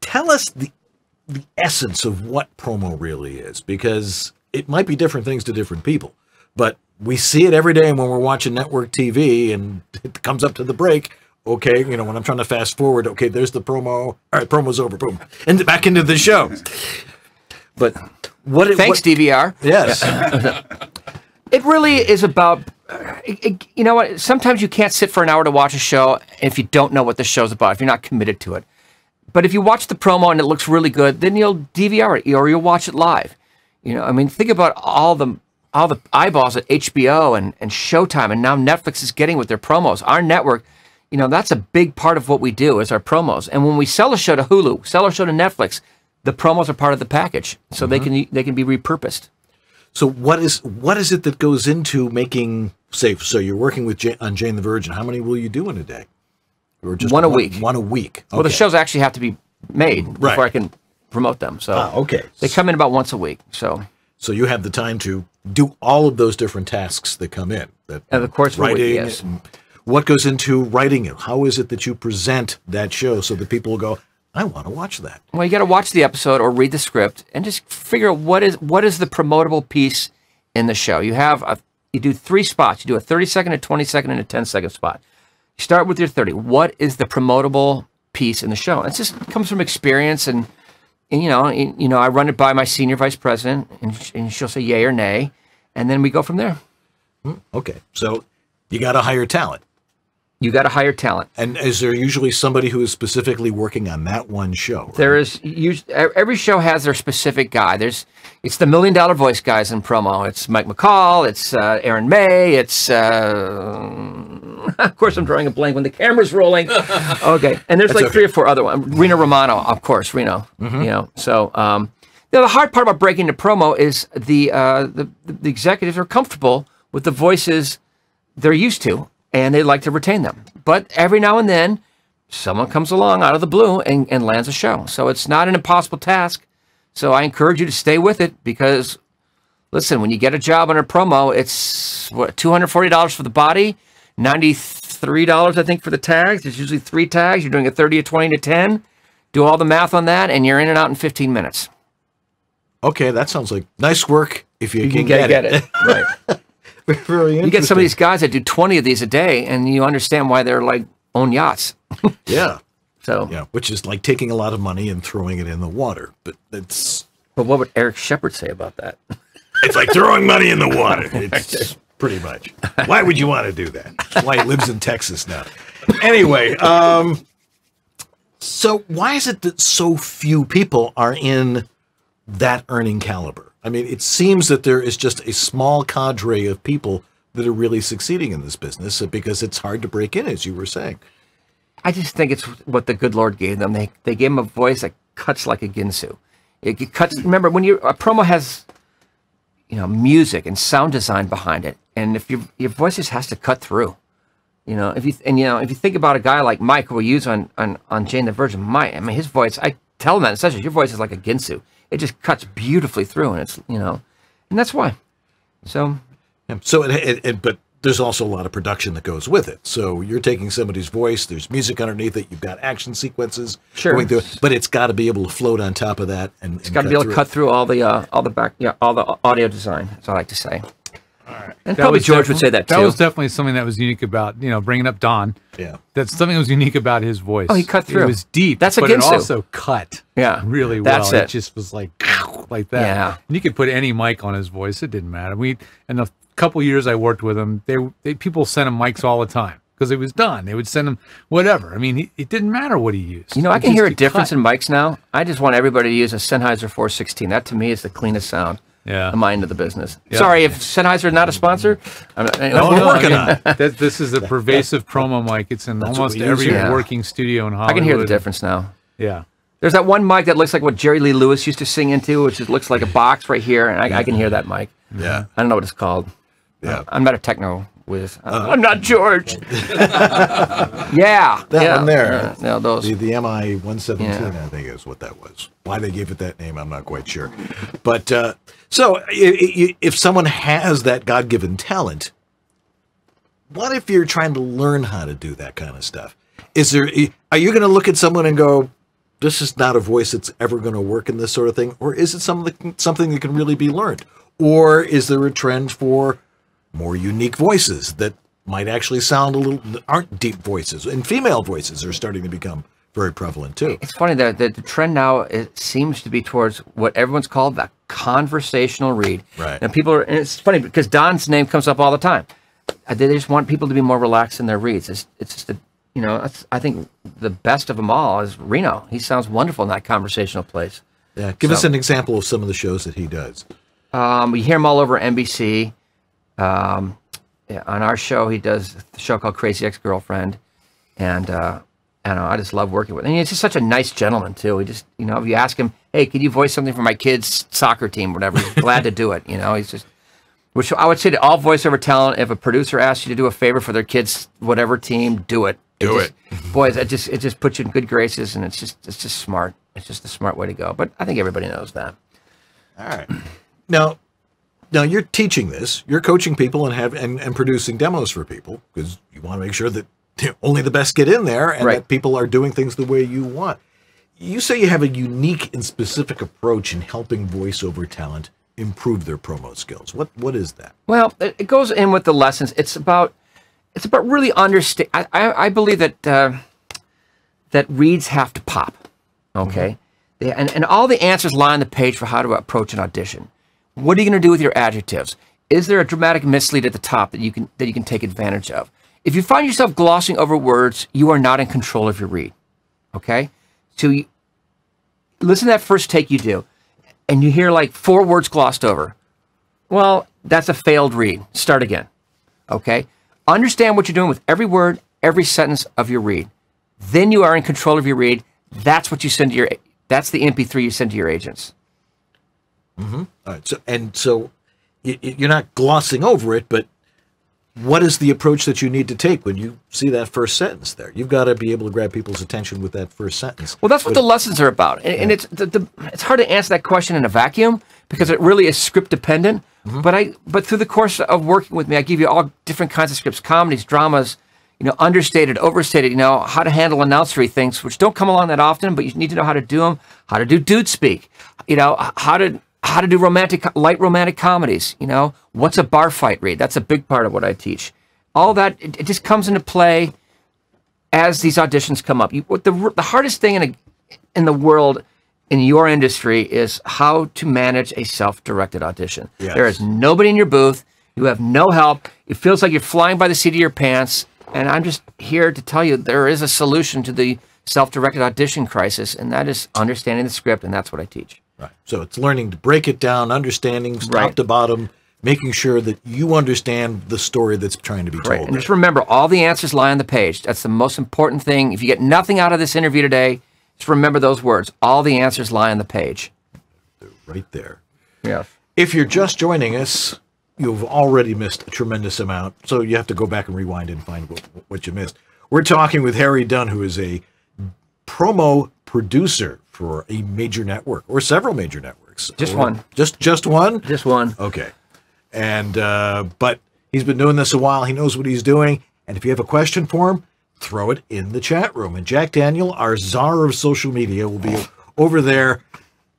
Tell us the essence of what promo really is, because it might be different things to different people, but we see it every day when we're watching network TV and it comes up to the break. Okay, when I'm trying to fast forward, okay, there's the promo. All right, promo's over, boom, and back into the show. But Thanks, DVR. Yes. It really is about, you know what, sometimes you can't sit for an hour to watch a show if you don't know what the show's about, if you're not committed to it. But if you watch the promo and it looks really good, then you'll DVR it or you'll watch it live. Think about all the eyeballs at HBO and Showtime, and now Netflix is getting with their promos. Our network, that's a big part of what we do is our promos. And when we sell a show to Hulu, sell a show to Netflix, the promos are part of the package, so they can be repurposed. So what is it that goes into making, so you're working with on Jane the Virgin. How many will you do in a day? Or just one a week. One a week. Okay. Well, the shows actually have to be made before I can promote them. So okay. They come in about once a week. So you have the time to do all of those different tasks that come in. And of course, writing. Yes. What goes into writing it? How is it that you present that show so that people will go, I want to watch that? Well, you got to watch the episode or read the script and just figure out what is the promotable piece in the show. You do 3 spots. You do a 30-second, a 20-second, and a 10-second spot. You start with your 30. What is the promotable piece in the show? It just comes from experience, and I run it by my senior vice president, and she'll say yay or nay, and then we go from there. Okay, so you got to hire talent. You got to hire talent. And is there usually somebody who is specifically working on that one show? Right? There is. Every show has their specific guy. It's the $1 million voice guys in promo. It's Mike McCall. It's Aaron May. It's of course I'm drawing a blank when the camera's rolling. Okay, and there's like 3 or 4 other ones. Reno Romano, of course, Reno. So the hard part about breaking the promo is the executives are comfortable with the voices they're used to, and they like to retain them. But every now and then, someone comes along out of the blue and lands a show. So it's not an impossible task. So I encourage you to stay with it because, listen, when you get a job on a promo, it's $240 for the body, $93, I think, for the tags. There's usually 3 tags. You're doing a 30, a 20, to 10. Do all the math on that, and you're in and out in 15 minutes. Okay, that sounds like nice work if you can get it. Right. Very you get some of these guys that do 20 of these a day, and you understand why they're like own yachts. Yeah. So which is like taking a lot of money and throwing it in the water. But what would Eric Shepard say about that? It's like throwing money in the water. pretty much. Why would you want to do that? That's why he lives in Texas now. Anyway, so why is it that so few people are in that earning caliber? I mean, it seems that there is just a small cadre of people that are really succeeding in this business because it's hard to break in, as you were saying. I just think it's what the good Lord gave them. They gave them a voice that cuts like a ginsu. It cuts. Remember, when a promo has, music and sound design behind it, and if your voice just has to cut through, if you think about a guy like Mike, who we use on Jane the Virgin, Mike, I mean, his voice, I tell him that in sessions, your voice is like a ginsu. It just cuts beautifully through, and it's and that's why. So, but there's also a lot of production that goes with it. So you're taking somebody's voice, there's music underneath it, you've got action sequences going through it, but it's got to be able to float on top of that, and it's got to be able to cut through all the audio design. That's what I like to say. All right. And probably George would say that too. That was definitely something that was unique about, bringing up Don. Yeah. That's something that was unique about his voice. Oh, he cut through. It was deep. That's a but ginsu. It also cut. Yeah. Really That's well. it. It just was like that. Yeah. And you could put any mic on his voice. It didn't matter. In the couple years I worked with him, people sent him mics all the time because it was done. They would send him whatever. I mean, it didn't matter what he used. I can hear a difference in mics now. I just want everybody to use a Sennheiser 416. That to me is the cleanest sound. Yeah, I'm into the business. Yeah. Sorry if Sennheiser is not a sponsor. We're working on it. This is a pervasive promo mic. It's in almost every working studio in Hollywood. I can hear the difference now. Yeah. There's that one mic that looks like what Jerry Lee Lewis used to sing into, which looks like a box right here, and I can hear that mic. Yeah. I don't know what it's called. Yeah. I'm not a techno whiz. I'm not George. Yeah. That one there. Yeah, those. The MI 117, I think is what that was. Why they gave it that name, I'm not quite sure. But so if someone has that God-given talent, what if you're trying to learn how to do that kind of stuff? Are you going to look at someone and go, this is not a voice that's ever going to work in this sort of thing? Or is it something that can really be learned? Or is there a trend for more unique voices that might actually sound aren't deep voices? And female voices are starting to become very prevalent too. It's funny that the trend now, it seems to be towards what everyone's called the conversational read. Right. And and it's funny because Don's name comes up all the time. They just want people to be more relaxed in their reads. It's just I think the best of them all is Reno. He sounds wonderful in that conversational place. Yeah. Give us an example of some of the shows that he does. We hear him all over NBC. On our show, he does a show called Crazy Ex-Girlfriend, and I just love working with him. And he's just such a nice gentleman too. He just, if you ask him, hey, could you voice something for my kids' soccer team, whatever, he's glad to do it. He's just, which I would say to all voiceover talent, if a producer asks you to do a favor for their kids' whatever team, do it. Boys, it just puts you in good graces, and it's just smart. It's just a smart way to go. But I think everybody knows that. All right. Now you're teaching this. You're coaching people and producing demos for people because you want to make sure that only the best get in there and that people are doing things the way you want. You say you have a unique and specific approach in helping voiceover talent improve their promo skills. What is that? Well, it goes in with the lessons. It's about really understand. I believe that that reads have to pop. Okay, and all the answers lie on the page for how to approach an audition. What are you going to do with your adjectives? Is there a dramatic mislead at the top that you can take advantage of? If you find yourself glossing over words, you are not in control of your read. Okay, so listen to that first take you do, and you hear like 4 words glossed over. Well, that's a failed read. Start again. Okay, understand what you're doing with every word, every sentence of your read. Then you are in control of your read. That's what you send to that's the MP3 you send to your agents. Mm-hmm. All right. So you're not glossing over it, but what is the approach that you need to take when you see that first sentence there? You've got to be able to grab people's attention with that first sentence. Well, that's what the lessons are about. And it's it's hard to answer that question in a vacuum because it really is script dependent. Mm-hmm. But through the course of working with me, I give you all different kinds of scripts, comedies, dramas, understated, overstated, how to handle announcery things, which don't come along that often, but you need to know how to do them, how to do dude speak, how to do light romantic comedies, what's a bar fight read? That's a big part of what I teach. All that, it just comes into play as these auditions come up. The hardest thing in the world, in your industry, is how to manage a self-directed audition. Yes. There is nobody in your booth. You have no help. It feels like you're flying by the seat of your pants. And I'm just here to tell you there is a solution to the self-directed audition crisis, and that is understanding the script, and that's what I teach. Right. So it's learning to break it down, understanding top to bottom, making sure that you understand the story that's trying to be told. And just remember, all the answers lie on the page. That's the most important thing. If you get nothing out of this interview today, just remember those words. All the answers lie on the page. Right there. Yeah. If you're just joining us, you've already missed a tremendous amount, so you have to go back and rewind and find what you missed. We're talking with Harry Dunn, who is a promo producer for a major network, or several major networks. Just one. Just one? Just one. Okay. And, but he's been doing this a while. He knows what he's doing. And if you have a question for him, throw it in the chat room. And Jack Daniel, our czar of social media, will be over there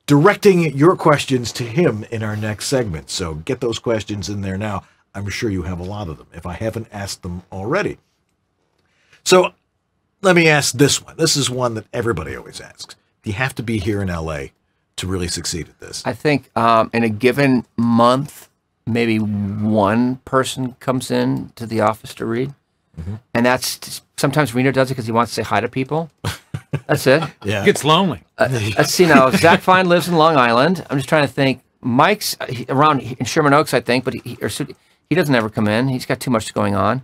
directing your questions to him in our next segment. So get those questions in there now. I'm sure you have a lot of them, if I haven't asked them already. So let me ask this one. This is one that everybody always asks. Do you have to be here in LA to really succeed at this? I think in a given month, maybe one person comes in to the office to read. And that's just, sometimes Reno does it because he wants to say hi to people. That's it. Yeah. It gets lonely. Let's see now. Zach Fine lives in Long Island. I'm just trying to think. Mike's around in Sherman Oaks, I think, but he doesn't ever come in. He's got too much going on.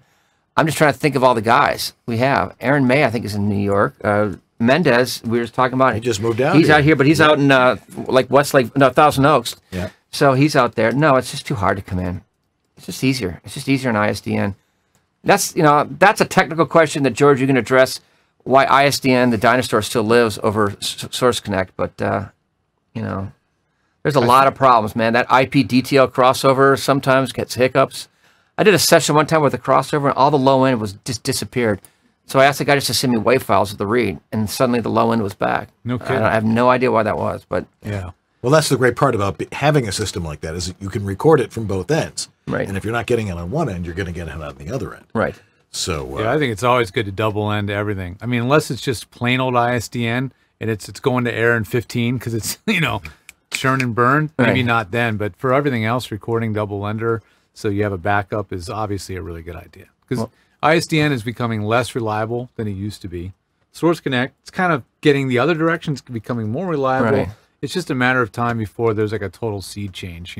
I'm just trying to think of all the guys we have. Aaron May, I think, is in New York. Mendez, we were just talking about. He just moved out. He's out here, but he's out in like Westlake, no, Thousand Oaks. Yeah. So he's out there. No, it's just too hard to come in. It's just easier. It's just easier in ISDN. That's that's a technical question that George you can address. Why ISDN, the dinosaur, still lives over Source Connect, but there's a lot of problems, man. That IP DTL crossover sometimes gets hiccups. I did a session one time with a crossover, and all the low end was just disappeared. So I asked the guy just to send me WAV files of the read, and suddenly the low end was back. No kidding. I have no idea why that was, but yeah. Well, that's the great part about having a system like that is that you can record it from both ends. Right. And if you're not getting it on one end, you're going to get it on the other end. Right. So yeah, I think it's always good to double end everything. I mean, unless it's just plain old ISDN and it's going to air in 15 because it's churn and burn. Maybe not then, but for everything else, recording double ender so you have a backup is obviously a really good idea because ISDN is becoming less reliable than it used to be. Source Connect, it's kind of getting the other direction, it's becoming more reliable. Right. It's just a matter of time before there's like a total seed change,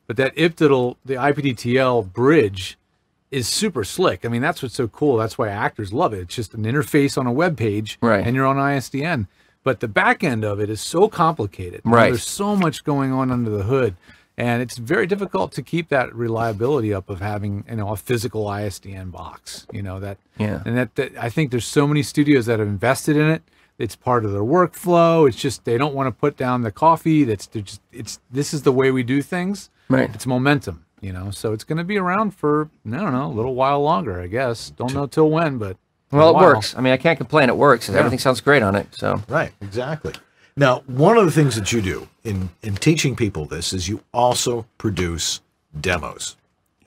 But that IPDTL, the IPDTL bridge is super slick. I mean, that's what's so cool. That's why actors love it. It's just an interface on a web page, and you're on ISDN. But the back end of it is so complicated. Right. There's so much going on under the hood. And it's very difficult to keep that reliability up of having, a physical ISDN box, And that I think there's so many studios that have invested in it. It's part of their workflow. It's just they don't want to put down the coffee. This is the way we do things. Right. It's momentum, So it's going to be around for I don't know, a little while longer, I guess. Don't know till when, but well, it works. I mean, I can't complain. It works. Everything sounds great on it. So right, exactly. Now, one of the things that you do in teaching people this is you also produce demos,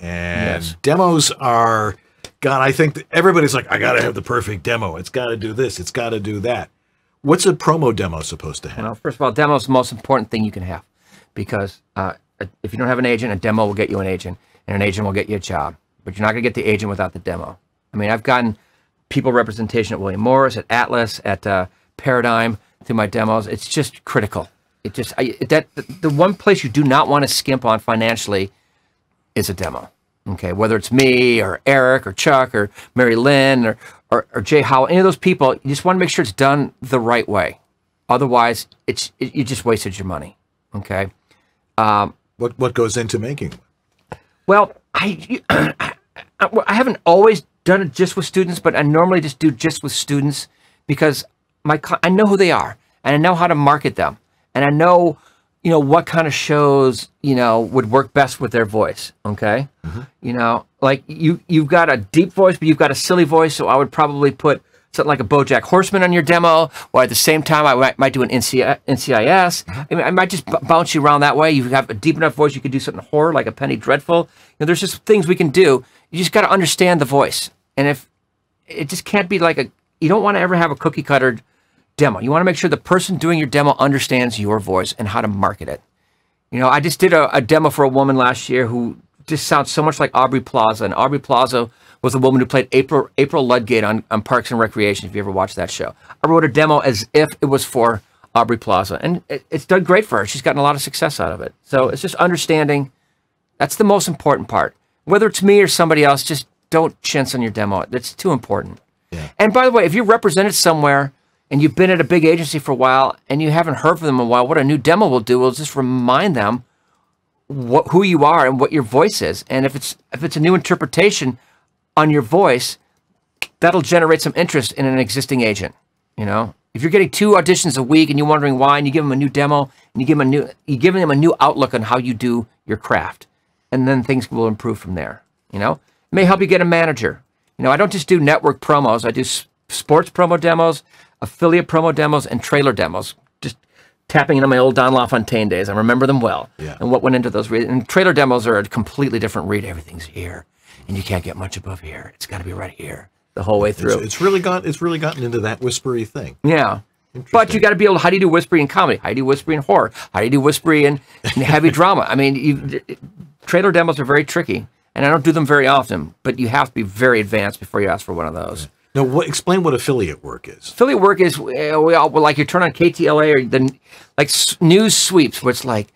and demos are. God, I think that everybody's like, I got to have the perfect demo. It's got to do this. It's got to do that. What's a promo demo supposed to have? Well, first of all, demo is the most important thing you can have because if you don't have an agent, a demo will get you an agent, and an agent will get you a job. But you're not going to get the agent without the demo. I mean, I've gotten people representation at William Morris, at Atlas, at Paradigm through my demos. It's just critical. It just the one place you do not want to skimp on financially is a demo. Okay, whether it's me or Eric or Chuck or Mary Lynn or Jay Howell, any of those people, you just want to make sure it's done the right way. Otherwise, you just wasted your money. Okay. What goes into making one? Well, I haven't always done it just with students, but I normally just do just with students because I know who they are and I know how to market them and I know what kind of shows, would work best with their voice, okay? Mm-hmm. Like you've got a deep voice, but you've got a silly voice, so I would probably put something like a BoJack Horseman on your demo, or at the same time, I might do an NCIS. Mm-hmm. I mean, I might just bounce you around that way. You have a deep enough voice, you could do something horror, like a Penny Dreadful. There's just things we can do. You just got to understand the voice. And if it just can't be like you don't want to ever have a cookie-cuttered demo. You want to make sure the person doing your demo understands your voice and how to market it. I just did a demo for a woman last year who just sounds so much like Aubrey Plaza. And Aubrey Plaza was the woman who played April Ludgate on Parks and Recreation, if you ever watched that show. I wrote a demo as if it was for Aubrey Plaza. And it's done great for her. She's gotten a lot of success out of it. So it's just understanding. That's the most important part. Whether it's me or somebody else, just don't chintz on your demo. It's too important. Yeah. And by the way, if you're represented somewhere and you've been at a big agency for a while and you haven't heard from them in a while, what a new demo will do will just remind them who you are and what your voice is. And if it's a new interpretation on your voice, that'll generate some interest in an existing agent. You know, if you're getting 2 auditions a week and you're wondering why, and you give them a new demo and you give them a new outlook on how you do your craft, and then things will improve from there. You know, it may help you get a manager. You know, I don't just do network promos. I do sports promo demos, affiliate promo demos, and trailer demos. Just tapping into my old Don LaFontaine days. I remember them well. Yeah. And what went into those. And trailer demos are a completely different read. Everything's here, and you can't get much above here. It's got to be right here the whole way through. It's really gotten into that whispery thing. Yeah. But you got to be able to, how do you do whispery in comedy? How do you do whispery in horror? How do you do whispery in heavy drama? I mean, trailer demos are very tricky, and I don't do them very often, but you have to be very advanced before you ask for one of those. Yeah. Now, explain what affiliate work is. Affiliate work is, like you turn on KTLA or news sweeps, where it's like,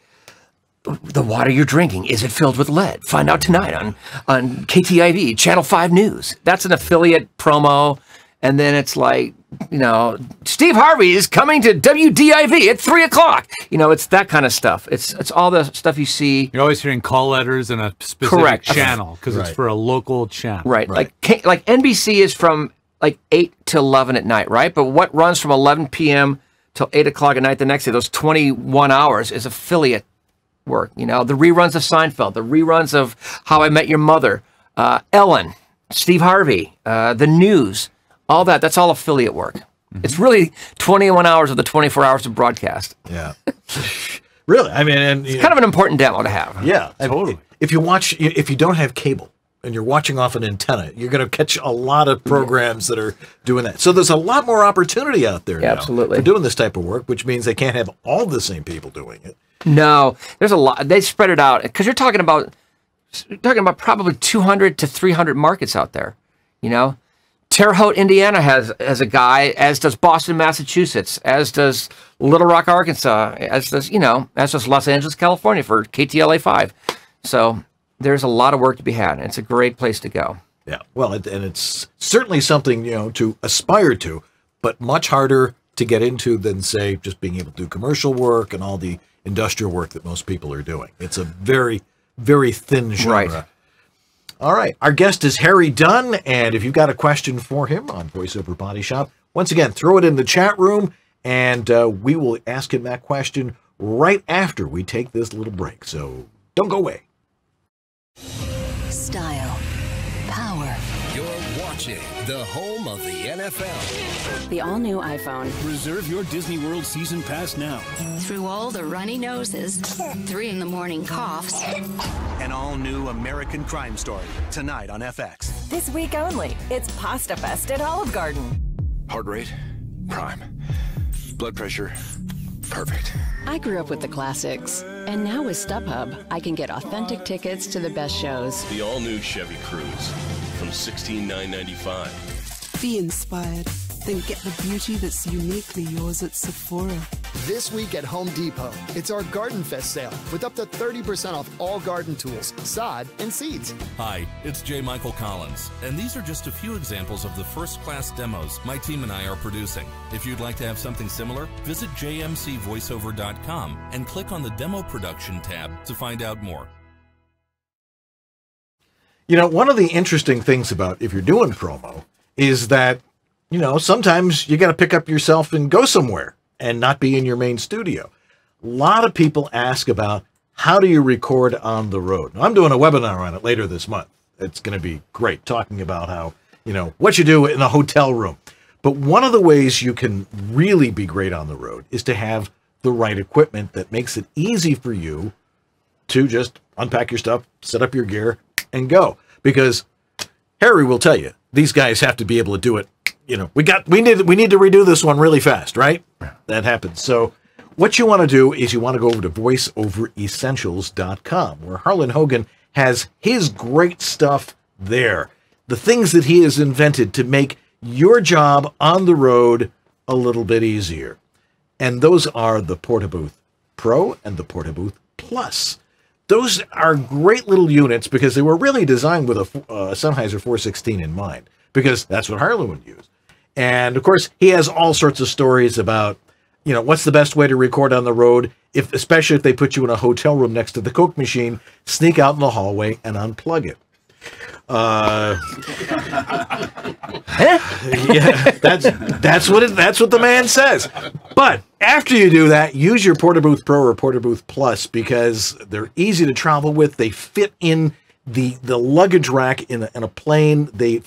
the water you're drinking, is it filled with lead? Find out tonight on KTIV, Channel 5 News. That's an affiliate promo. And then it's like, you know, Steve Harvey is coming to WDIV at 3 o'clock. You know, it's that kind of stuff. It's all the stuff you see. You're always hearing call letters in a specific channel because it's for a local channel. Right. Like NBC is from like 8 to 11 at night, right? But what runs from 11 p.m. till 8 o'clock at night the next day, those 21 hours is affiliate work. You know, the reruns of Seinfeld, the reruns of How I Met Your Mother, Ellen, Steve Harvey, the news. All that's all affiliate work. Mm-hmm. It's really 21 hours of the 24 hours of broadcast. Yeah. Really? I mean, it's kind of an important demo to have. Yeah, totally. If you don't have cable and you're watching off an antenna, you're going to catch a lot of programs that are doing that. So there's a lot more opportunity out there now absolutely. For doing this type of work, which means they can't have all the same people doing it. No, there's a lot. They spread it out because you're talking about probably 200 to 300 markets out there, you know. Terre Haute, Indiana has a guy, as does Boston, Massachusetts, as does Little Rock, Arkansas, as does Los Angeles, California for KTLA 5. So there's a lot of work to be had. It's a great place to go. Yeah, well, and it's certainly something, you know, to aspire to, but much harder to get into than, say, just being able to do commercial work and all the industrial work that most people are doing. It's a very, very thin genre. Right. All right. Our guest is Harry Dunn, and if you've got a question for him on VoiceOver Body Shop, once again, throw it in the chat room, and we will ask him that question right after we take this little break. So don't go away. Style. Power. You're watching the home of the NFL. The all-new iPhone. Reserve your Disney World season pass now. Through all the runny noses, 3 in the morning coughs. An all-new American Crime Story, tonight on FX. This week only, it's Pasta Fest at Olive Garden. Heart rate, prime. Blood pressure, perfect. I grew up with the classics, and now with StubHub, I can get authentic tickets to the best shows. The all-new Chevy Cruze from $16,995. Be inspired, then get the beauty that's uniquely yours at Sephora. This week at Home Depot, it's our Garden Fest sale with up to 30% off all garden tools, sod, and seeds. Hi, it's J. Michael Collins, and these are just a few examples of the first-class demos my team and I are producing. If you'd like to have something similar, visit jmcvoiceover.com and click on the Demo Production tab to find out more. You know, one of the interesting things about if you're doing promo is that, you know, sometimes you got to pick up yourself and go somewhere and not be in your main studio. A lot of people ask about how do you record on the road. Now, I'm doing a webinar on it later this month. It's going to be great, talking about how, you know, what you do in a hotel room. But one of the ways you can really be great on the road is to have the right equipment that makes it easy for you to just unpack your stuff, set up your gear, and go. Because Harry will tell you, these guys have to be able to do it. You know, we need to redo this one really fast, right? That happens. So what you want to do is you want to go over to voiceoveressentials.com, where Harlan Hogan has his great stuff there. The things that he has invented to make your job on the road a little bit easier. And those are the Portabooth Pro and the Portabooth Plus. Those are great little units because they were really designed with a Sennheiser 416 in mind, because that's what Harlan would use. And of course, he has all sorts of stories about, you know, what's the best way to record on the road, especially if they put you in a hotel room next to the Coke machine, sneak out in the hallway and unplug it. Yeah, that's what the man says. But after you do that, use your Portabooth Pro or Portabooth Plus, because they're easy to travel with. They fit in the luggage rack in a plane. The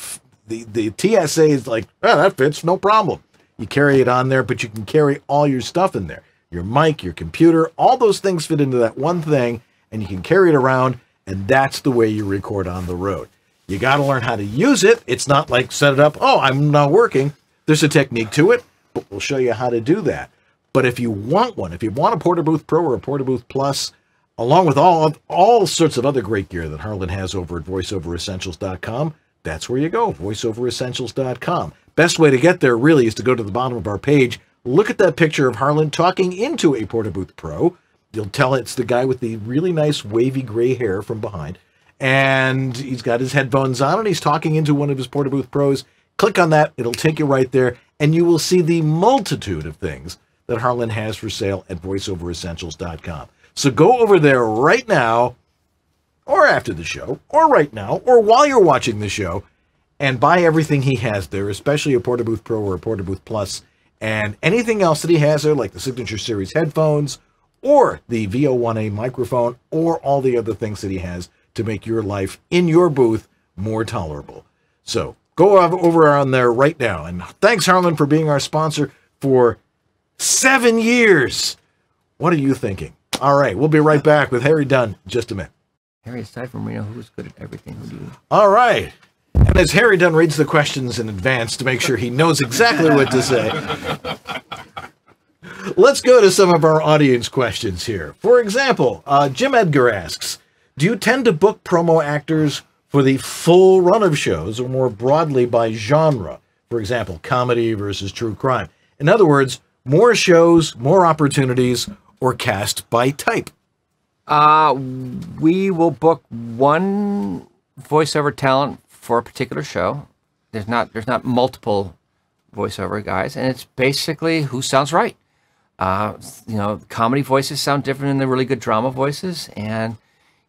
TSA is like, oh, that fits, no problem. You carry it on there, but you can carry all your stuff in there. Your mic, your computer, all those things fit into that one thing, and you can carry it around, and that's the way you record on the road. You got to learn how to use it. It's not like set it up, oh, I'm not working. There's a technique to it, but we'll show you how to do that. But if you want one, if you want a Portabooth Pro or a Portabooth Plus, along with all sorts of other great gear that Harlan has over at voiceoveressentials.com, that's where you go, voiceoveressentials.com. Best way to get there really is to go to the bottom of our page, look at that picture of Harlan talking into a Portabooth Pro. You'll tell it's the guy with the really nice wavy gray hair from behind. And he's got his headphones on and he's talking into one of his Portabooth Pros. Click on that. It'll take you right there. And you will see the multitude of things that Harlan has for sale at voiceoveressentials.com. So go over there right now, or after the show, or right now, or while you're watching the show, and buy everything he has there, especially a Portabooth Pro or a Portabooth Plus, and anything else that he has there, like the Signature Series headphones, or the VO1A microphone, or all the other things that he has to make your life in your booth more tolerable. So go over on there right now. And thanks, Harlan, for being our sponsor for 7 years. What are you thinking? All right, we'll be right back with Harry Dunn in just a minute. Harry, aside from Reno, who's good at everything? Who do you? All right. And as Harry Dunn reads the questions in advance to make sure he knows exactly what to say, let's go to some of our audience questions here. For example, Jim Edgar asks, do you tend to book promo actors for the full run of shows or more broadly by genre? For example, comedy versus true crime. In other words, more shows, more opportunities, or cast by type? We will book one voiceover talent for a particular show. There's not multiple voiceover guys, and it's basically who sounds right. Comedy voices sound different than the really good drama voices, and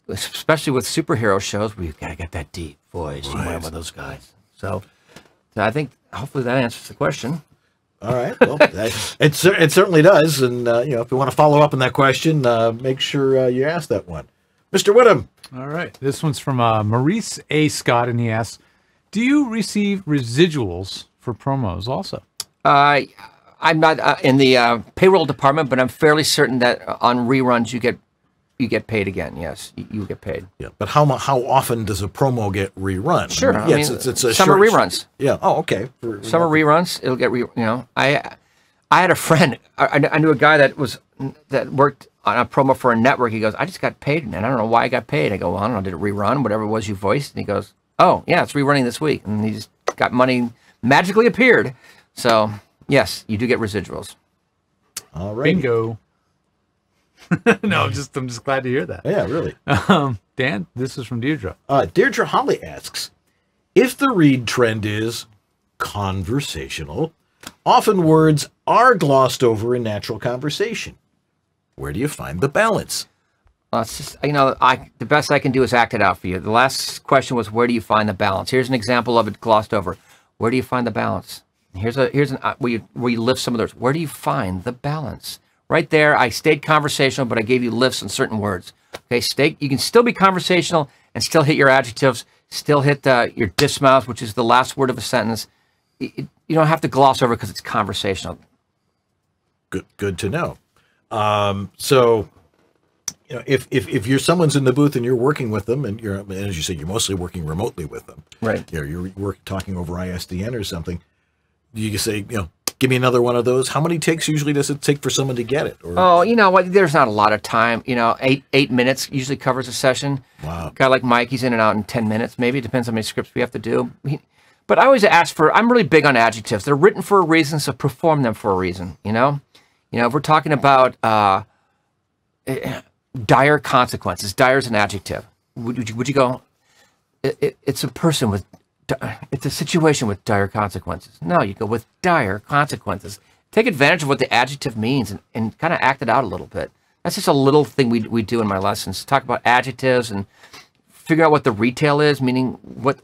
especially with superhero shows, we've got to get that deep voice. Right. You want one of those guys. So I think hopefully that answers the question. All right. Well, it certainly does. And, if you want to follow up on that question, make sure you ask that one. Mr. Whittam. All right. This one's from Maurice A. Scott, and he asks, do you receive residuals for promos also? I'm not in the payroll department, but I'm fairly certain that on reruns you get paid again. Yes, you get paid. Yeah, but how often does a promo get rerun? Sure, I mean, it's a summer short, reruns. Yeah. Oh, okay. Summer reruns. It'll get I had a friend. I knew a guy that worked on a promo for a network. He goes, I just got paid, and I don't know why I got paid. I go, well, I don't know. Did it rerun? Whatever it was you voiced. And he goes, oh yeah, it's rerunning this week, and he just got money magically appeared. So yes, you do get residuals. All right. Bingo. No, I'm just glad to hear that. Yeah, really. Dan, this is from Deirdre. Deirdre Holly asks, if the read trend is conversational, often words are glossed over in natural conversation. Where do you find the balance? It's just, the best I can do is act it out for you. The last question was, where do you find the balance? Here's an example of it glossed over. Where do you find the balance? Here's where you lift some of those. Where do you find the balance? Right there, I stayed conversational, but I gave you lifts on certain words. Okay, you can still be conversational and still hit your adjectives, still hit your dismouth, which is the last word of a sentence. You don't have to gloss over because it's conversational. Good to know. So, if you're someone's in the booth and you're working with them, and as you said, you're mostly working remotely with them, right? You're talking over ISDN or something. You can say, Give me another one of those. How many takes usually does it take for someone to get it? Or... Oh, you know what? There's not a lot of time. You know, eight minutes usually covers a session. Wow. A guy like Mike, he's in and out in 10 minutes. Maybe it depends how many scripts we have to do. But I always ask for, I'm really big on adjectives. They're written for a reason, so perform them for a reason, you know? You know, if we're talking about dire consequences, dire is an adjective. Would you go, it's a person with, it's a situation with dire consequences. No, you go with dire consequences. Take advantage of what the adjective means and kind of act it out a little bit. That's just a little thing we do in my lessons. Talk about adjectives and figure out what the retail is, meaning what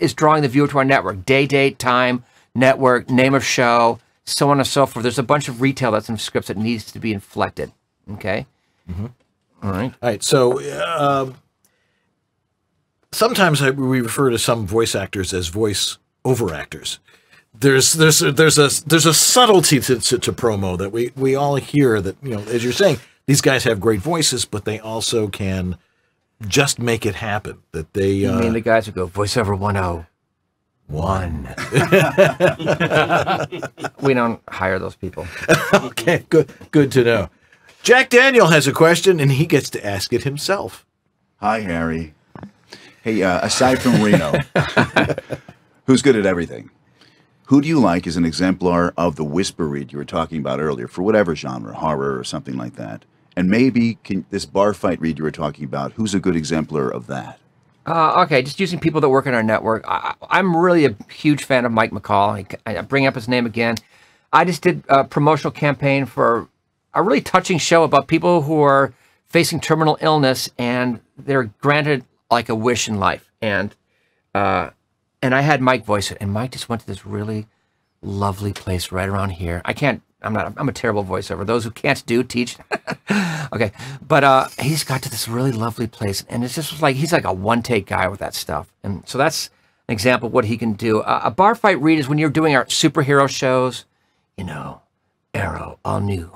is drawing the viewer to our network. Day, date, time, network, name of show, so on and so forth. There's a bunch of retail that's in scripts that needs to be inflected. Okay? Mm-hmm. All right. All right. So sometimes we refer to some voice actors as voice over actors. There's a subtlety to promo that we all hear that, you know, as you're saying, these guys have great voices, but they also can just make it happen. That they You mean the guys who go voiceover 101. We don't hire those people. Okay, good to know. Jack Daniel has a question, and he gets to ask it himself. Hi, Harry. Hey, aside from Reno, who's good at everything? Who do you like as an exemplar of the whisper read you were talking about earlier, for whatever genre, horror or something like that? And maybe this bar fight read you were talking about, who's a good exemplar of that? Okay, just using people that work in our network. I'm really a huge fan of Mike McCall. I bring up his name again. I just did a promotional campaign for a really touching show about people who are facing terminal illness and they're granted like a wish in life. And I had Mike voice it, and Mike just went to this really lovely place right around here. I'm a terrible voiceover. Those who can't teach. Okay. But he's got to this really lovely place, and it's just like, he's like a one-take guy with that stuff. And so that's an example of what he can do. A bar fight read is when you're doing our superhero shows, you know, Arrow, all new.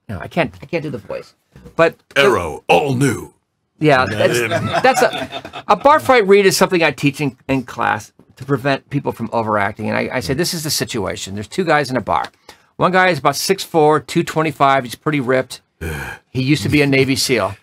No, I can't do the voice. But Arrow, all new. Yeah, that's a bar fight read is something I teach in class to prevent people from overacting. And I say, this is the situation. There's two guys in a bar. One guy is about 6'4", 225. He's pretty ripped. He used to be a Navy SEAL.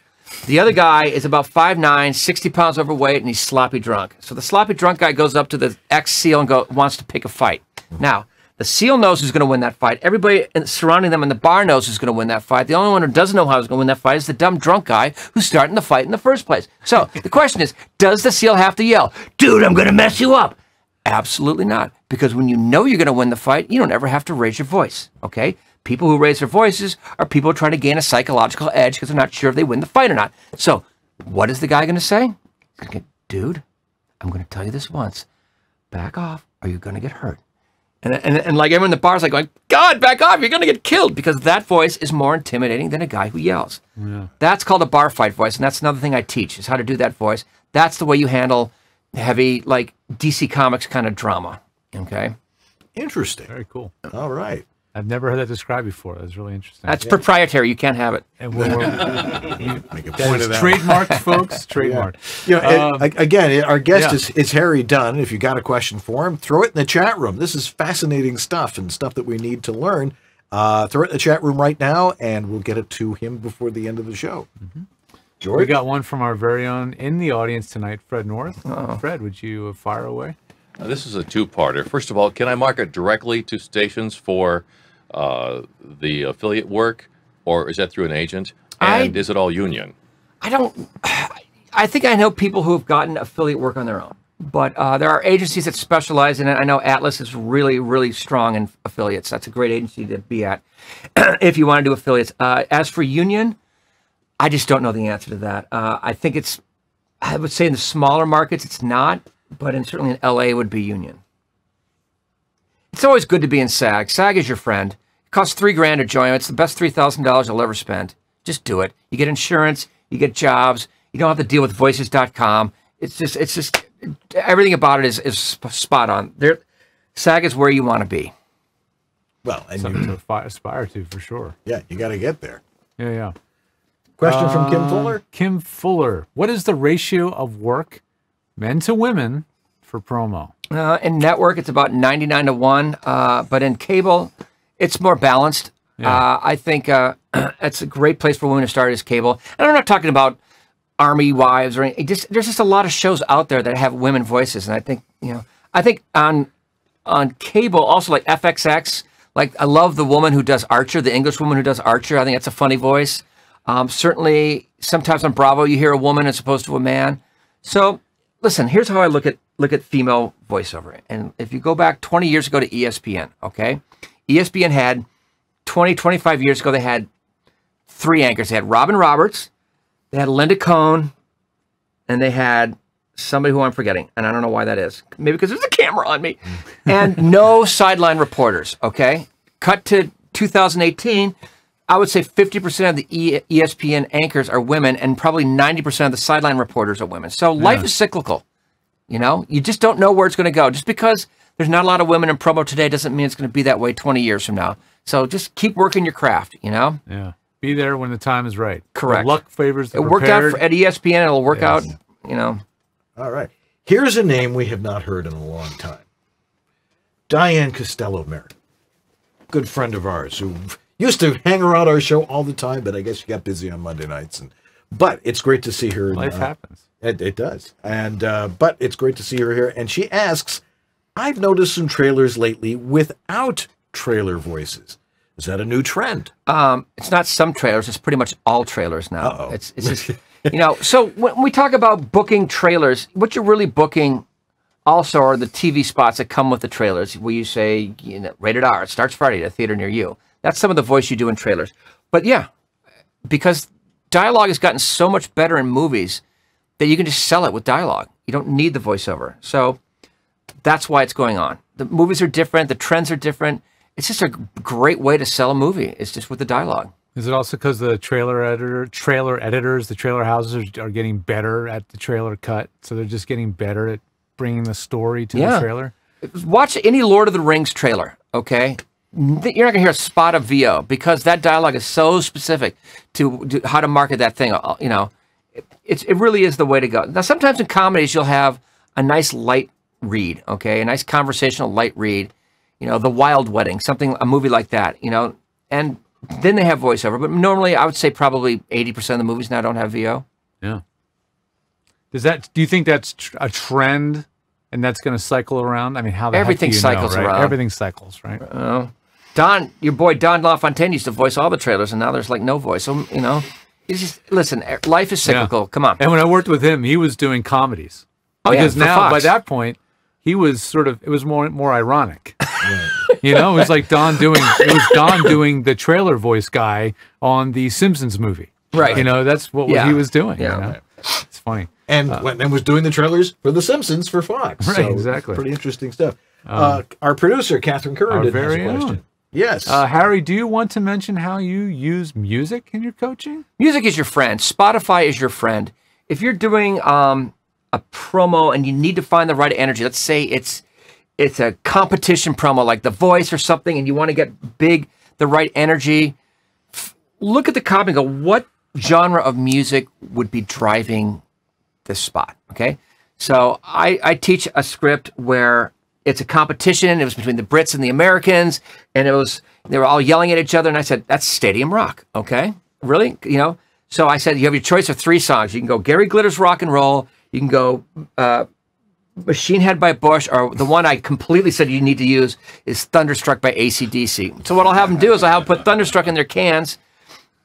The other guy is about 5'9", 60 pounds overweight, and he's sloppy drunk. So the sloppy drunk guy goes up to the ex-SEAL and wants to pick a fight. Now, the SEAL knows who's going to win that fight. Everybody surrounding them in the bar knows who's going to win that fight. The only one who doesn't know how he's going to win that fight is the dumb drunk guy who's starting the fight in the first place. So the question is, does the SEAL have to yell, "Dude, I'm going to mess you up"? Absolutely not. Because when you know you're going to win the fight, you don't ever have to raise your voice. Okay? People who raise their voices are people trying to gain a psychological edge because they're not sure if they win the fight or not. So what is the guy going to say? He's going to go, "Dude, I'm going to tell you this once. Back off or you're going to get hurt." And like everyone in the bar is like going, "God, back off, you're going to get killed," because that voice is more intimidating than a guy who yells. Yeah. That's called a bar fight voice, and that's another thing I teach, is how to do that voice. That's the way you handle heavy, like DC Comics kind of drama, okay? Interesting. Very cool. All right. I've never heard that described before. That's really interesting. That's proprietary. You can't have it. And Make a that point is of that. trademarked, folks. Trademarked. Yeah. You know, again, our guest yeah. is Harry Dunn. If you got a question for him, throw it in the chat room. This is fascinating stuff and stuff that we need to learn. Throw it in the chat room right now, and we'll get it to him before the end of the show. Mm-hmm. George? We got one from our very own in the audience tonight, Fred North. Uh-oh. Fred, would you fire away? This is a two-parter. First of all, can I market directly to stations for the affiliate work, or is that through an agent? And is it all union? I think I know people who have gotten affiliate work on their own, but there are agencies that specialize in it. I know Atlas is really, really strong in affiliates. That's a great agency to be at if you want to do affiliates. As for union, I just don't know the answer to that. I think I would say in the smaller markets, it's not, but certainly in LA it would be union. It's always good to be in SAG. SAG is your friend. It costs $3,000 to join. It's the best $3,000 you'll ever spend. Just do it. You get insurance. You get jobs. You don't have to deal with voices.com. It's just everything about it is spot on. SAG is where you want to be. Well, and something to aspire to, for sure. Yeah, you got to get there. Yeah, yeah. Question from Kim Fuller. Kim Fuller. What is the ratio of work, men to women, for promo? In network, it's about 99 to 1, but in cable, it's more balanced. Yeah. I think it's a great place for women to start is cable. And I'm not talking about Army Wives or anything. There's just a lot of shows out there that have women voices, and I think on cable also like FXX. Like I love the woman who does Archer, the English woman who does Archer. I think that's a funny voice. Certainly, sometimes on Bravo you hear a woman as opposed to a man. So listen, here's how I look at female voiceover. And if you go back 20 years ago to ESPN, okay, ESPN had 20, 25 years ago they had 3 anchors. They had Robin Roberts, they had Linda Cohn, and they had somebody who I'm forgetting, and I don't know why that is. Maybe because there's a camera on me. And no sideline reporters, okay? Cut to 2018, I would say 50% of the ESPN anchors are women, and probably 90% of the sideline reporters are women. So life is cyclical, you know? You just don't know where it's going to go. Just because there's not a lot of women in promo today doesn't mean it's going to be that way 20 years from now. So just keep working your craft, you know? Yeah. Be there when the time is right. Correct. The luck favors the It worked out prepared. at ESPN, it'll work out, you know. All right. Here's a name we have not heard in a long time. Diane Costello-Merritt. Good friend of ours who used to hang around our show all the time, but I guess she got busy on Monday nights. But it's great to see her. Life happens. It does. And but it's great to see her here. And she asks, I've noticed some trailers lately without trailer voices. Is that a new trend? It's not some trailers. It's pretty much all trailers now. It's just, you know, so when we talk about booking trailers, what you're really booking also are the TV spots that come with the trailers, where you say, you know, rated R, it starts Friday at a theater near you. That's some of the voice you do in trailers. But yeah, because dialogue has gotten so much better in movies that you can just sell it with dialogue. You don't need the voiceover. So that's why it's going on. The movies are different. The trends are different. It's just a great way to sell a movie. It's just with the dialogue. Is it also because the trailer editors, the trailer houses are getting better at the trailer cut? So they're just getting better at bringing the story to the trailer? Watch any Lord of the Rings trailer, okay? You're not going to hear a spot of VO because that dialogue is so specific to how to market that thing. You know, it really is the way to go. Now, sometimes in comedies, you'll have a nice light read, okay? A nice conversational light read. You know, The Wild Wedding, a movie like that, you know, and then they have voiceover. But normally, I would say probably 80% of the movies now don't have VO. Yeah. Do you think that's a trend and that's going to cycle around? I mean, how the Everything heck do you cycles know, right? around. Everything cycles, right? Your boy Don LaFontaine used to voice all the trailers, and now there's like no voice. So, you know, it's just, listen, life is cyclical. Yeah. Come on. And when I worked with him, he was doing comedies. Oh, because yeah, for now, Fox. by that point, he was it was more ironic. You know, it was like Don doing the trailer voice guy on the Simpsons movie. Right. You know, that's what he was doing. Yeah. You know? It's funny. And was doing the trailers for The Simpsons for Fox. Right, So exactly. Pretty interesting stuff. Our producer, Catherine Curran, has a question. Own. Yes. Harry, do you want to mention how you use music in your coaching? Music is your friend. Spotify is your friend. If you're doing a promo and you need to find the right energy, let's say it's a competition promo like The Voice or something, and you want to get the right energy, look at the copy and go, what genre of music would be driving this spot, okay? So I teach a script where it's a competition. It was between the Brits and the Americans, and they were all yelling at each other, and I said, that's stadium rock, okay? Really? You know? So I said, you have your choice of 3 songs. You can go Gary Glitter's Rock and Roll, you can go Machine Head by Bush, or the one I completely said you need to use is Thunderstruck by AC/DC. So what I'll have them do is I'll have them put Thunderstruck in their cans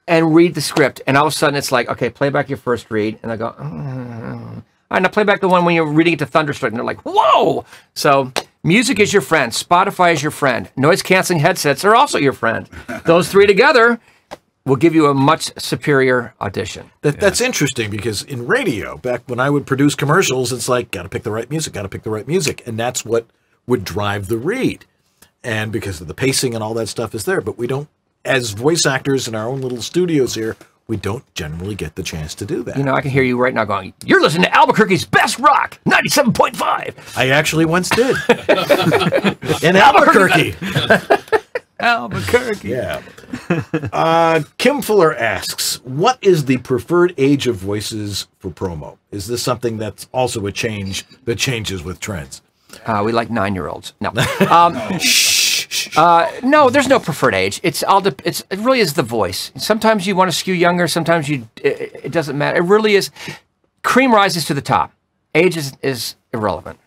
and read the script. And all of a sudden it's like, okay, play back your first read. And I go, all right, now play back the one when you're reading it to Thunderstruck. And they're like, whoa! So music is your friend. Spotify is your friend. Noise-canceling headsets are also your friend. Those 3 together will give you a much superior audition. That's interesting because in radio, back when I would produce commercials, it's like, got to pick the right music. And that's what would drive the read. And because of the pacing and all that stuff is there. But we don't, as voice actors in our own little studios here, we don't generally get the chance to do that. You know, I can hear you right now going, you're listening to Albuquerque's Best Rock, 97.5. I actually once did. In Albuquerque. Albuquerque. Yeah. Kim Fuller asks, what is the preferred age of voices for promo? Is this something that's also a change that changes with trends? We like 9-year-olds. No. No, there's no preferred age. It really is the voice. Sometimes you want to skew younger. Sometimes it doesn't matter. It really is. Cream rises to the top. Age is irrelevant.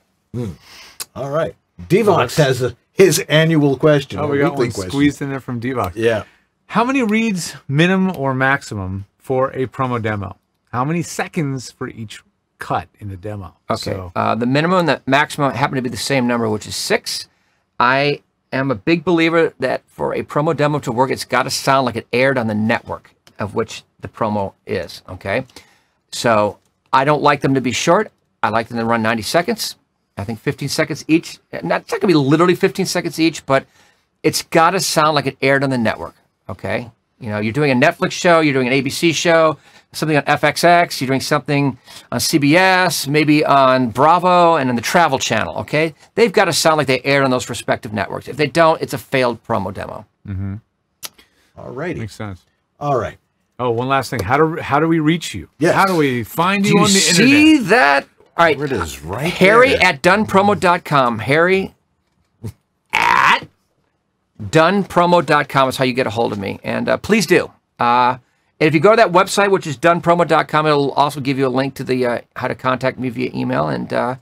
All right. Devox has his annual question. Oh, we got one squeezed in there from Devox. Yeah. How many reads, minimum or maximum, for a promo demo? How many seconds for each cut in the demo? Okay. So, the minimum and the maximum happen to be the same number, which is 6. I am a big believer that for a promo demo to work, it's got to sound like it aired on the network of which the promo is. Okay. So I don't like them to be short. I like them to run 90 seconds. I think 15 seconds each. It's not going to be literally 15 seconds each, but it's got to sound like it aired on the network. Okay. You know, you're doing a Netflix show, you're doing an ABC show, something on FXX, you're doing something on CBS, maybe on Bravo, and on the Travel Channel, okay? They've got to sound like they aired on those respective networks. If they don't, it's a failed promo demo. All righty. Makes sense. All right. Oh, one last thing. How do we reach you? Yes. How do we find you Do you on the see internet? that? All right. There it is, right Harry there. at dunnpromo.com. Harry at dunnpromo.com is how you get a hold of me. And please do. And if you go to that website, which is dunnpromo.com, it'll also give you a link to the how to contact me via email. And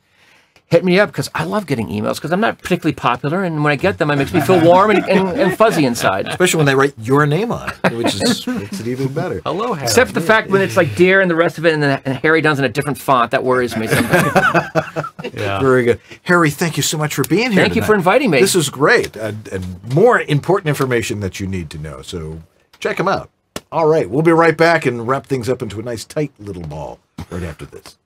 hit me up, because I love getting emails, because I'm not particularly popular. And when I get them, it makes me feel warm and fuzzy inside. Especially when they write your name on it, which is makes it even better. Hello, Harry. Except for the fact when it's like dear and the rest of it, and Harry Dunn's in a different font. That worries me sometimes. Yeah. Very good. Harry, thank you so much for being here Thank you tonight. for inviting me. This is great. And more important information that you need to know. So check them out. All right. We'll be right back and wrap things up into a nice, tight little ball right after this.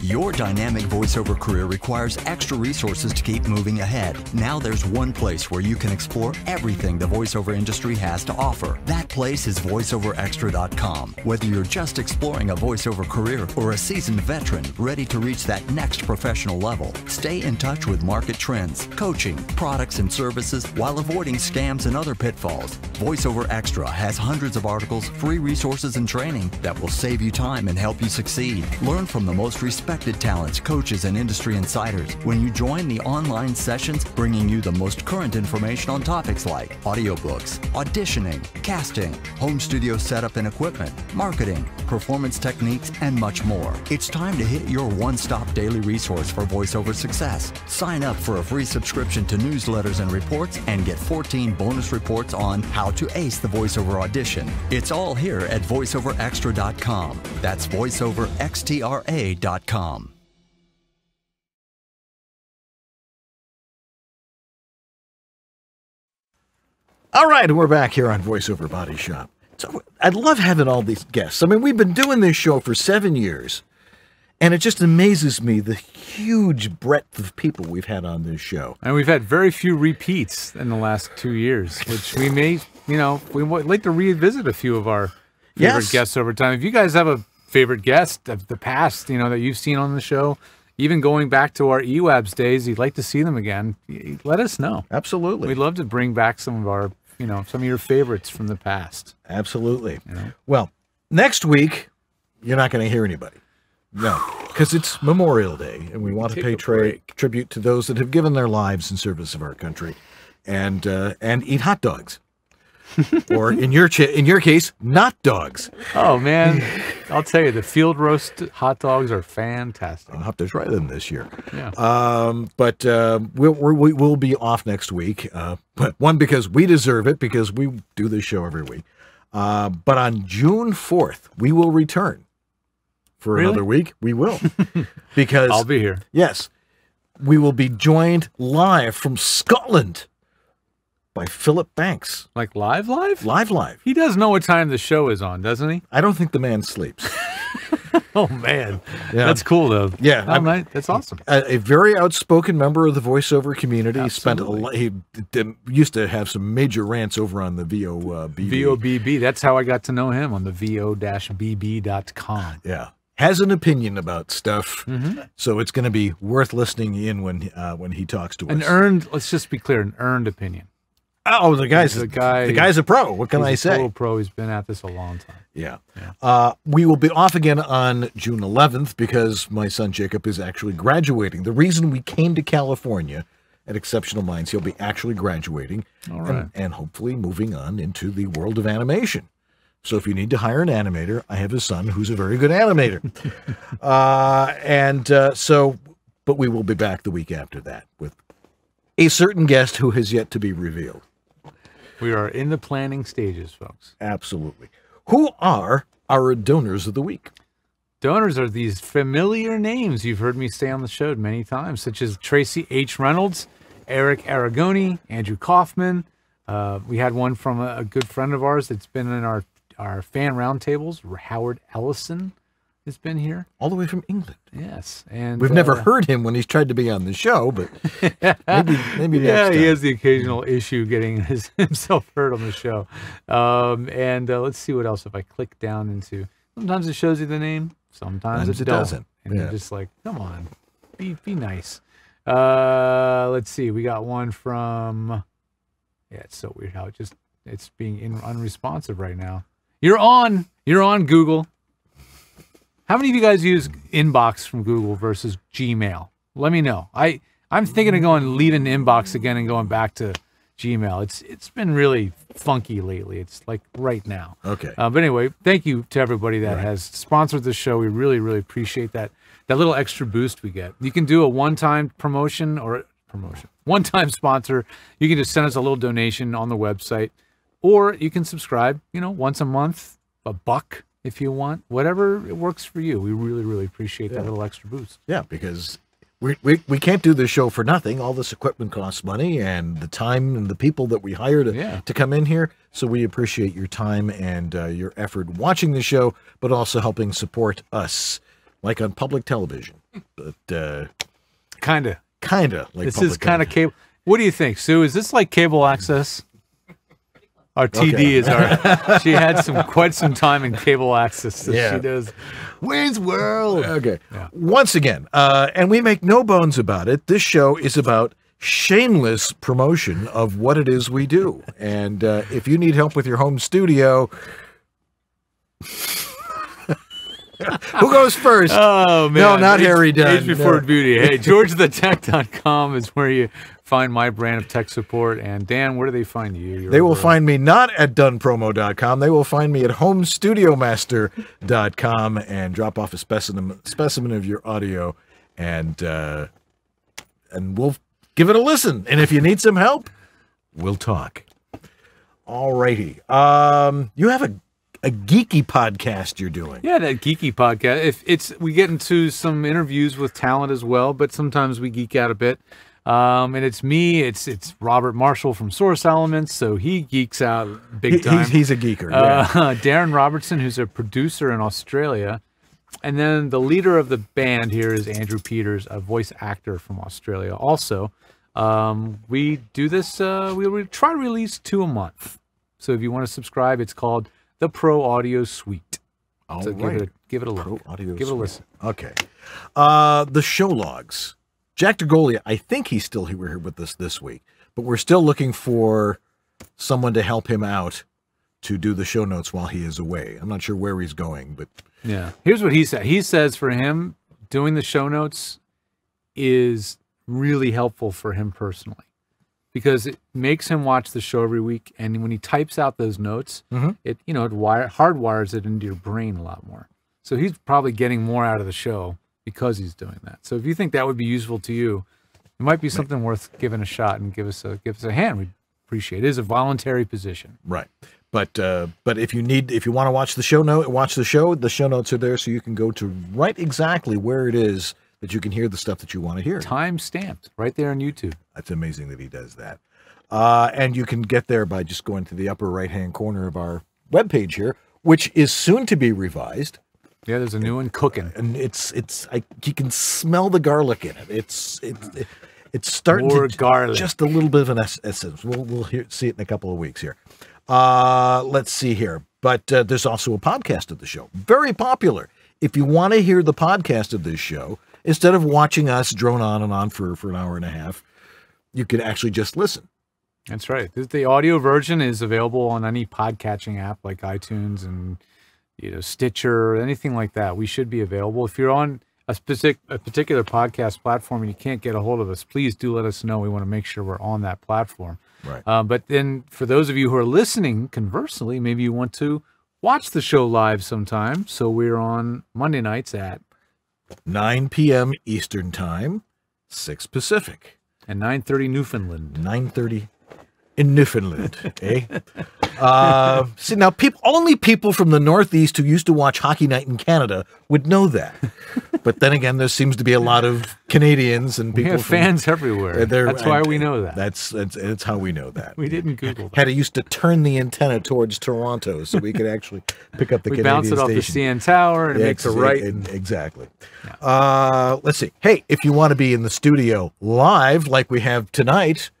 Your dynamic voiceover career requires extra resources to keep moving ahead. Now there's one place where you can explore everything the voiceover industry has to offer. That place is voiceoverextra.com. Whether you're just exploring a voiceover career or a seasoned veteran ready to reach that next professional level, stay in touch with market trends, coaching, products and services while avoiding scams and other pitfalls. VoiceOver Extra has hundreds of articles, free resources and training that will save you time and help you succeed. Learn from the most respected talents, coaches, and industry insiders when you join the online sessions, bringing you the most current information on topics like audiobooks, auditioning, casting, home studio setup and equipment, marketing, performance techniques, and much more. It's time to hit your one-stop daily resource for voiceover success. Sign up for a free subscription to newsletters and reports and get 14 bonus reports on how to ace the voiceover audition. It's all here at voiceoverextra.com. That's voiceoverextra.com. All right, we're back here on VoiceOver Body Shop. So I love having all these guests. I mean, we've been doing this show for 7 years, and it just amazes me the huge breadth of people we've had on this show. And we've had very few repeats in the last 2 years, which we may, we would like to revisit a few of our favorite guests over time. If you guys have a favorite guest of the past, that you've seen on the show, even going back to our EWABS days, you'd like to see them again, let us know. Absolutely. We'd love to bring back some of our, some of your favorites from the past. Absolutely. Well, next week, you're not going to hear anybody. No, because it's Memorial Day, and we want to pay tribute to those that have given their lives in service of our country, and eat hot dogs, or in your case, not dogs. Oh man, I'll tell you, the field roast hot dogs are fantastic. I'll have to try them this year. Yeah. But we'll be off next week. But one, because we deserve it, because we do this show every week. But on June 4th, we will return. For another week, we will. Because I'll be here. Yes. We will be joined live from Scotland by Philip Banks. Like live? Live. He does know what time the show is on, doesn't he? I don't think the man sleeps. Oh, man. Yeah. That's cool, though. Yeah. Oh, man, that's awesome. A very outspoken member of the voiceover community. Absolutely. He used to have some major rants over on the VOBB. VOBB. That's how I got to know him, on the vo-bb.com. Yeah. Has an opinion about stuff, so it's going to be worth listening in when he talks to us. Let's just be clear, an earned opinion. Oh, the guy's a pro. What can I say? Total pro. He's been at this a long time. Yeah. We will be off again on June 11th because my son Jacob is actually graduating. The reason we came to California at Exceptional Minds, he'll be actually graduating and hopefully moving on into the world of animation. So if you need to hire an animator, I have a son who's a very good animator. But we will be back the week after that with a certain guest who has yet to be revealed. We are in the planning stages, folks. Absolutely. Who are our donors of the week? Donors are these familiar names you've heard me say on the show many times, such as Tracy H. Reynolds, Eric Aragoni, Andrew Kaufman. We had one from a good friend of ours that's been in our fan roundtables. Howard Ellison has been here. All the way from England. Yes. And we've never heard him when he's tried to be on the show, but maybe next time. He has the occasional issue getting himself heard on the show. Let's see what else. If I click down into, sometimes it shows you the name, sometimes it doesn't. And you're just like, come on, be nice. Let's see. We got one from, it's so weird how it's being unresponsive right now. You're on Google. How many of you guys use Inbox from Google versus Gmail? Let me know. I'm thinking of leaving Inbox again and going back to Gmail. It's been really funky lately. It's like right now. Okay. But anyway, thank you to everybody that has sponsored the show. We really, really appreciate that little extra boost we get. You can do a one-time one-time sponsor. You can just send us a little donation on the website, or you can subscribe, once a month, $1 if you want, whatever works for you. We really, really appreciate that little extra boost. Yeah, because we can't do this show for nothing. All this equipment costs money, and the time and the people that we hire to come in here. So we appreciate your time and your effort watching the show, but also helping support us, like on public television. But kind of like this is kind of cable. What do you think, Sue? Is this like cable access? Our TD is she had quite some time in cable access. So she does Wayne's World. Okay. Yeah. Once again, and we make no bones about it, this show is about shameless promotion of what it is we do. And if you need help with your home studio, who goes first? Oh, man. No, not Harry Dunn. Age Before Beauty. Hey, GeorgeTheTech.com is where you find my brand of tech support. And Dan, where do they find you? They will find me not at DunnPromo.com. They will find me at HomeStudioMaster.com and drop off a specimen of your audio, and we'll give it a listen. And if you need some help, we'll talk. All righty. You have a geeky podcast you're doing. Yeah, that geeky podcast. We get into some interviews with talent as well, but sometimes we geek out a bit. And it's me. It's Robert Marshall from Source Elements, so he geeks out big time. He's a geeker. Darren Robertson, who's a producer in Australia, and then the leader of the band here is Andrew Peters, a voice actor from Australia. Also, we do this. We try to release 2 a month. So if you want to subscribe, it's called the Pro Audio Suite. So give it a look. Give it a listen. Okay. The show logs. Jack DeGolia, I think he's still here with us this week, but we're still looking for someone to help him out to do the show notes while he is away. I'm not sure where he's going, but yeah. Here's what he said. He says for him, doing the show notes is really helpful for him personally, because it makes him watch the show every week, and when he types out those notes, it hardwires it into your brain a lot more. So he's probably getting more out of the show because he's doing that. So if you think that would be useful to you, it might be something worth giving a shot, and give us a hand. We'd appreciate it. It is a voluntary position. Right. But if you want to watch the show the show notes are there, so you can go to right exactly where it is that you can hear the stuff that you want to hear. Time stamped right there on YouTube. That's amazing that he does that. And you can get there by just going to the upper right-hand corner of our webpage here, which is soon to be revised. Yeah, there's a new one cooking, and you can smell the garlic in it. It's starting more to garlic. Just a little bit of an essence. We'll see it in a couple of weeks here. Let's see here. But there's also a podcast of the show, very popular. If you want to hear the podcast of this show, instead of watching us drone on and on for an hour and a half, you could actually just listen. That's right. The audio version is available on any podcatching app like iTunes and Stitcher or anything like that. We should be available. If you're on a particular podcast platform and you can't get a hold of us, please do let us know. We want to make sure we're on that platform. Right. But then for those of you who are listening, conversely, maybe you want to watch the show live sometime. So we're on Monday nights at 9 p.m. Eastern Time, 6 Pacific. And 9:30 Newfoundland. 9:30 in Newfoundland, eh? See, now only people from the Northeast who used to watch Hockey Night in Canada would know that. But then again, there seems to be a lot of Canadians and people. We have fans everywhere. That's why we know that. That's how we know that. We didn't Google that. Had to used to turn the antenna towards Toronto so we could actually pick up the Canadian bounce it off the CN Tower and it makes a right. Exactly. Yeah. Let's see. Hey, if you want to be in the studio live like we have tonight,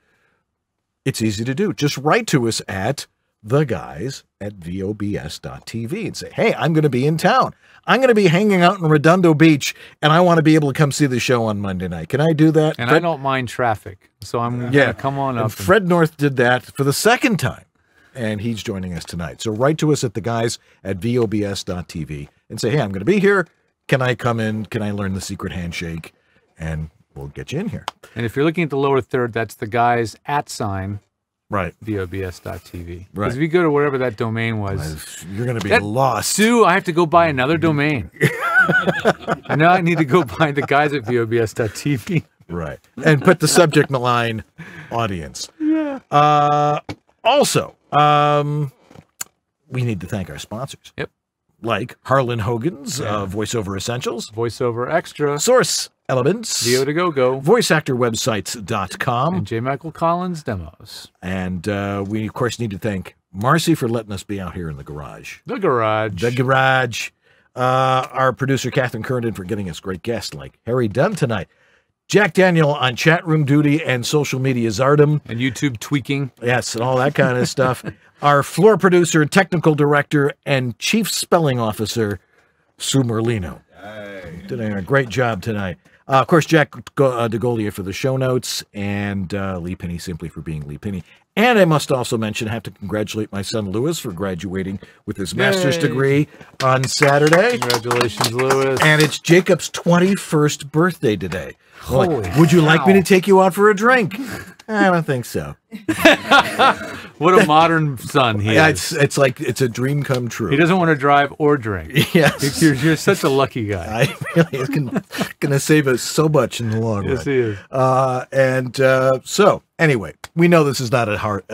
it's easy to do. Just write to us at theguys@vobs.tv and say, hey, I'm going to be in town. I'm going to be hanging out in Redondo Beach, and I want to be able to come see the show on Monday night. Can I do that? And I don't mind traffic, so I'm going to come on up. And Fred North did that for the second time, and he's joining us tonight. So write to us at theguys@vobs.tv and say, hey, I'm going to be here. Can I come in? Can I learn the secret handshake? And we'll get you in here. And if you're looking at the lower third, that's the guys @. Right. VOBS.tv. Right. Because if you go to wherever that domain was, you're going to be lost. Sue, I have to go buy another domain. And now I need to go buy the guys at VOBS.tv. Right. And put the subject line audience. Yeah. Also, we need to thank our sponsors. Yep. Like Harlan Hogan's VoiceOver Essentials. VoiceOver Extra. Source Elements. VO2GoGo. VoiceActorWebsites.com. And J. Michael Collins Demos. And we, of course, need to thank Marcy for letting us be out here in the garage. The garage. The garage. Our producer, Catherine Kernan, for getting us great guests like Harry Dunn tonight. Jack Daniel on chat room duty and social media czardom. And YouTube tweaking. Yes, and all that kind of stuff. Our floor producer, technical director, and chief spelling officer, Sue Merlino. Doing a great job tonight. Of course, Jack DeGolia for the show notes, and Lee Penny simply for being Lee Penny. And I must also mention, I have to congratulate my son Lewis for graduating with his master's degree on Saturday. Congratulations, Lewis. And it's Jacob's 21st birthday today. Holy Would you like me cow. to take you out for a drink? I don't think so. What a modern son he is. It's like it's a dream come true. He doesn't want to drive or drink. Yes. You're such a lucky guy. I really is going to save us so much in the long run. Yes, he is. So anyway, we know this is not a hard.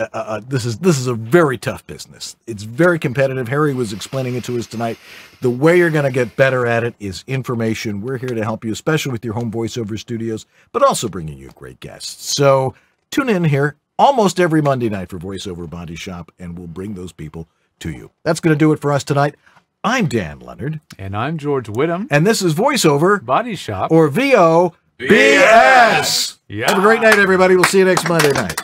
This is a very tough business. It's very competitive. Harry was explaining it to us tonight. The way you're going to get better at it is information. We're here to help you, especially with your home voiceover studios, but also bringing you great guests. So tune in here almost every Monday night for VoiceOver Body Shop, and we'll bring those people to you. That's going to do it for us tonight. I'm Dan Leonard. And I'm George Whittam. And this is VoiceOver Body Shop. or VOBS. Yeah. Have a great night, everybody. We'll see you next Monday night.